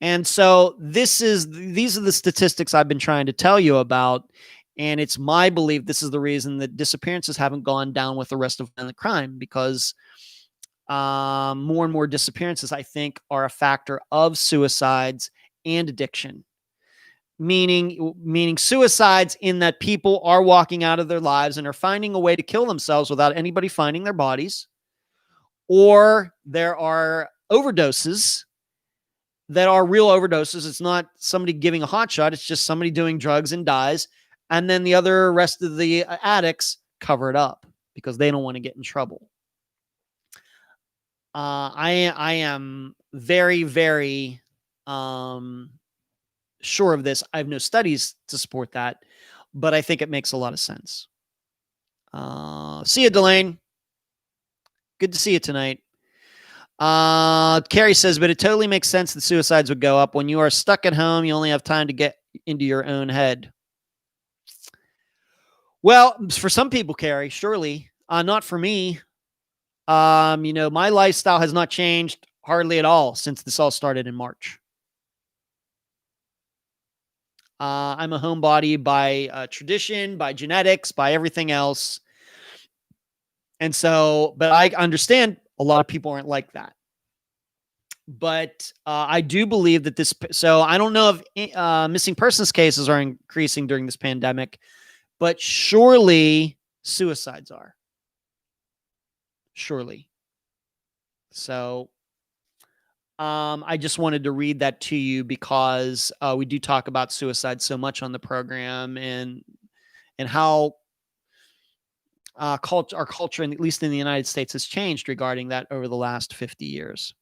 And so these are the statistics I've been trying to tell you about. And it's my belief this is the reason that disappearances haven't gone down with the rest of violent crime, because more and more disappearances, I think, are a factor of suicides and addiction. Meaning suicides in that people are walking out of their lives and are finding a way to kill themselves without anybody finding their bodies. Or there are overdoses that are real overdoses. It's not somebody giving a hot shot. It's just somebody doing drugs and dies. And then the rest of the addicts cover it up because they don't want to get in trouble. I am very, very sure of this. I have no studies to support that, but I think it makes a lot of sense. See you, Delane. Good to see you tonight. Carrie says, but it totally makes sense that suicides would go up. When you are stuck at home, you only have time to get into your own head. Well, for some people, Carrie, surely. Not for me. My lifestyle has not changed hardly at all since this all started in March. I'm a homebody by tradition, by genetics, by everything else. And so, but I understand a lot of people aren't like that. But I do believe that so I don't know if missing persons cases are increasing during this pandemic, but surely suicides are. Surely. So I just wanted to read that to you because we do talk about suicide so much on the program and how our culture, at least in the United States, has changed regarding that over the last 50 years.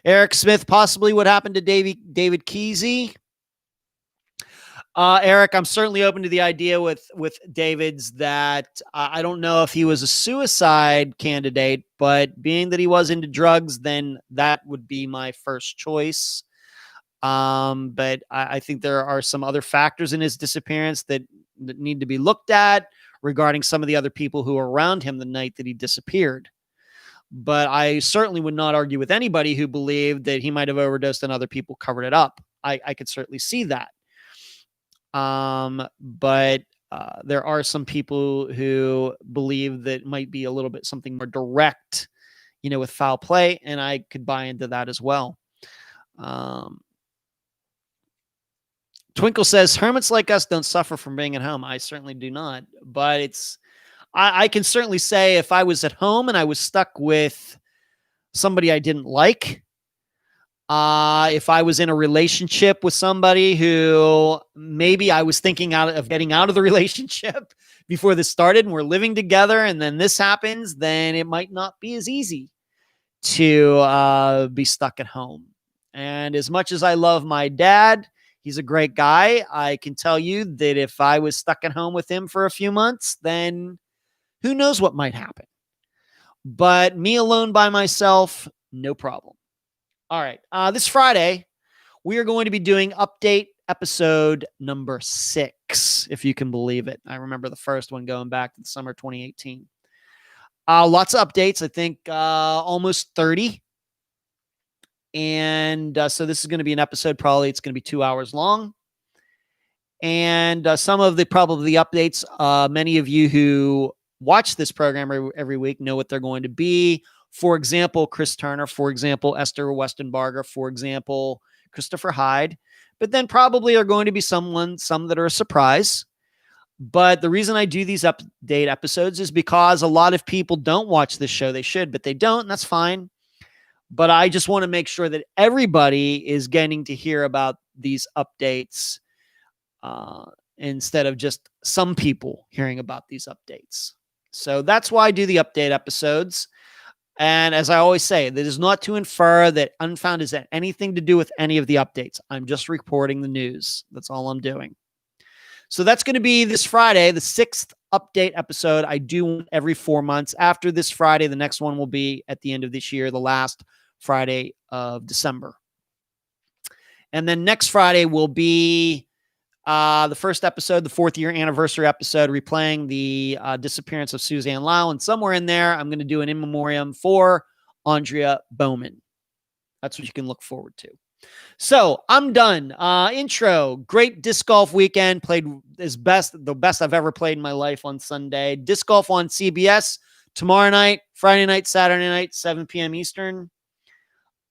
Eric Smith, possibly what happened to David Kesey. Eric, I'm certainly open to the idea with David's that I don't know if he was a suicide candidate, but being that he was into drugs, then that would be my first choice. But I think there are some other factors in his disappearance that need to be looked at regarding some of the other people who were around him the night that he disappeared. But I certainly would not argue with anybody who believed that he might have overdosed and other people covered it up. I could certainly see that. But there are some people who believe that it might be a little bit something more direct, with foul play, and I could buy into that as well. Twinkle says, hermits like us don't suffer from being at home. I certainly do not, but I can certainly say if I was at home and I was stuck with somebody I didn't like, if I was in a relationship with somebody who maybe I was thinking of getting out of the relationship before this started and we're living together and then this happens, then it might not be as easy to be stuck at home. And as much as I love my dad, he's a great guy. I can tell you that if I was stuck at home with him for a few months, then who knows what might happen. But me alone by myself, no problem. All right. This Friday, we are going to be doing update episode number 6, if you can believe it. I remember the first one going back to the summer 2018. Lots of updates. I think almost 30. And so this is going to be an episode. Probably it's going to be 2 hours long. And some of the updates, many of you who watch this program every week know what they're going to be. For example, Chris Turner, for example, Esther Westenbarger, for example, Christopher Hyde, but then probably are going to be some that are a surprise. But the reason I do these update episodes is because a lot of people don't watch this show. They should, but they don't, and that's fine. But I just want to make sure that everybody is getting to hear about these updates instead of just some people hearing about these updates. So that's why I do the update episodes. And as I always say, that is not to infer that Unfound has anything to do with any of the updates. I'm just reporting the news. That's all I'm doing. So that's going to be this Friday, the 6th update episode. I do one every 4 months. After this Friday, the next one will be at the end of this year, the last Friday of December. And then next Friday will be the first episode, the 4th year anniversary episode, replaying the disappearance of Suzanne Lewellyn. Somewhere in there, I'm going to do an in memoriam for Andrea Bowman. That's what you can look forward to. So I'm done. Intro, great disc golf weekend. Played the best I've ever played in my life on Sunday. Disc golf on CBS tomorrow night, Friday night, Saturday night, 7 p.m. Eastern.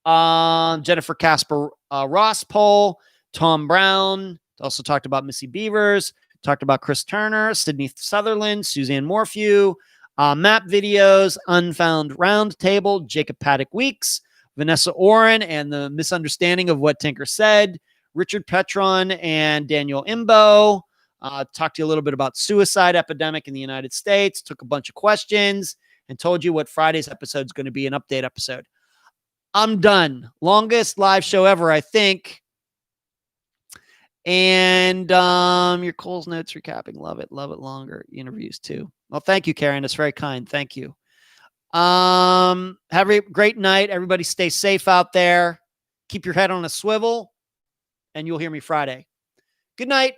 Jennifer Casper Ross poll, Tom Brown. Also talked about Missy Beavers. Talked about Chris Turner, Sydney Sutherland, Suzanne Morphew. Map videos, Unfound Roundtable, Jacob Paddock Weeks. Vanessa Orren and the misunderstanding of what Tinker said, Richard Petron and Daniel Imbo. Talked to you a little bit about suicide epidemic in the United States, took a bunch of questions, and told you what Friday's episode is going to be, an update episode. I'm done. Longest live show ever, I think. And your Cole's notes recapping. Love it. Love it longer. Interviews too. Well, thank you, Karen. That's very kind. Thank you. Have a great night. Everybody stay safe out there. Keep your head on a swivel, and you'll hear me Friday. Good night.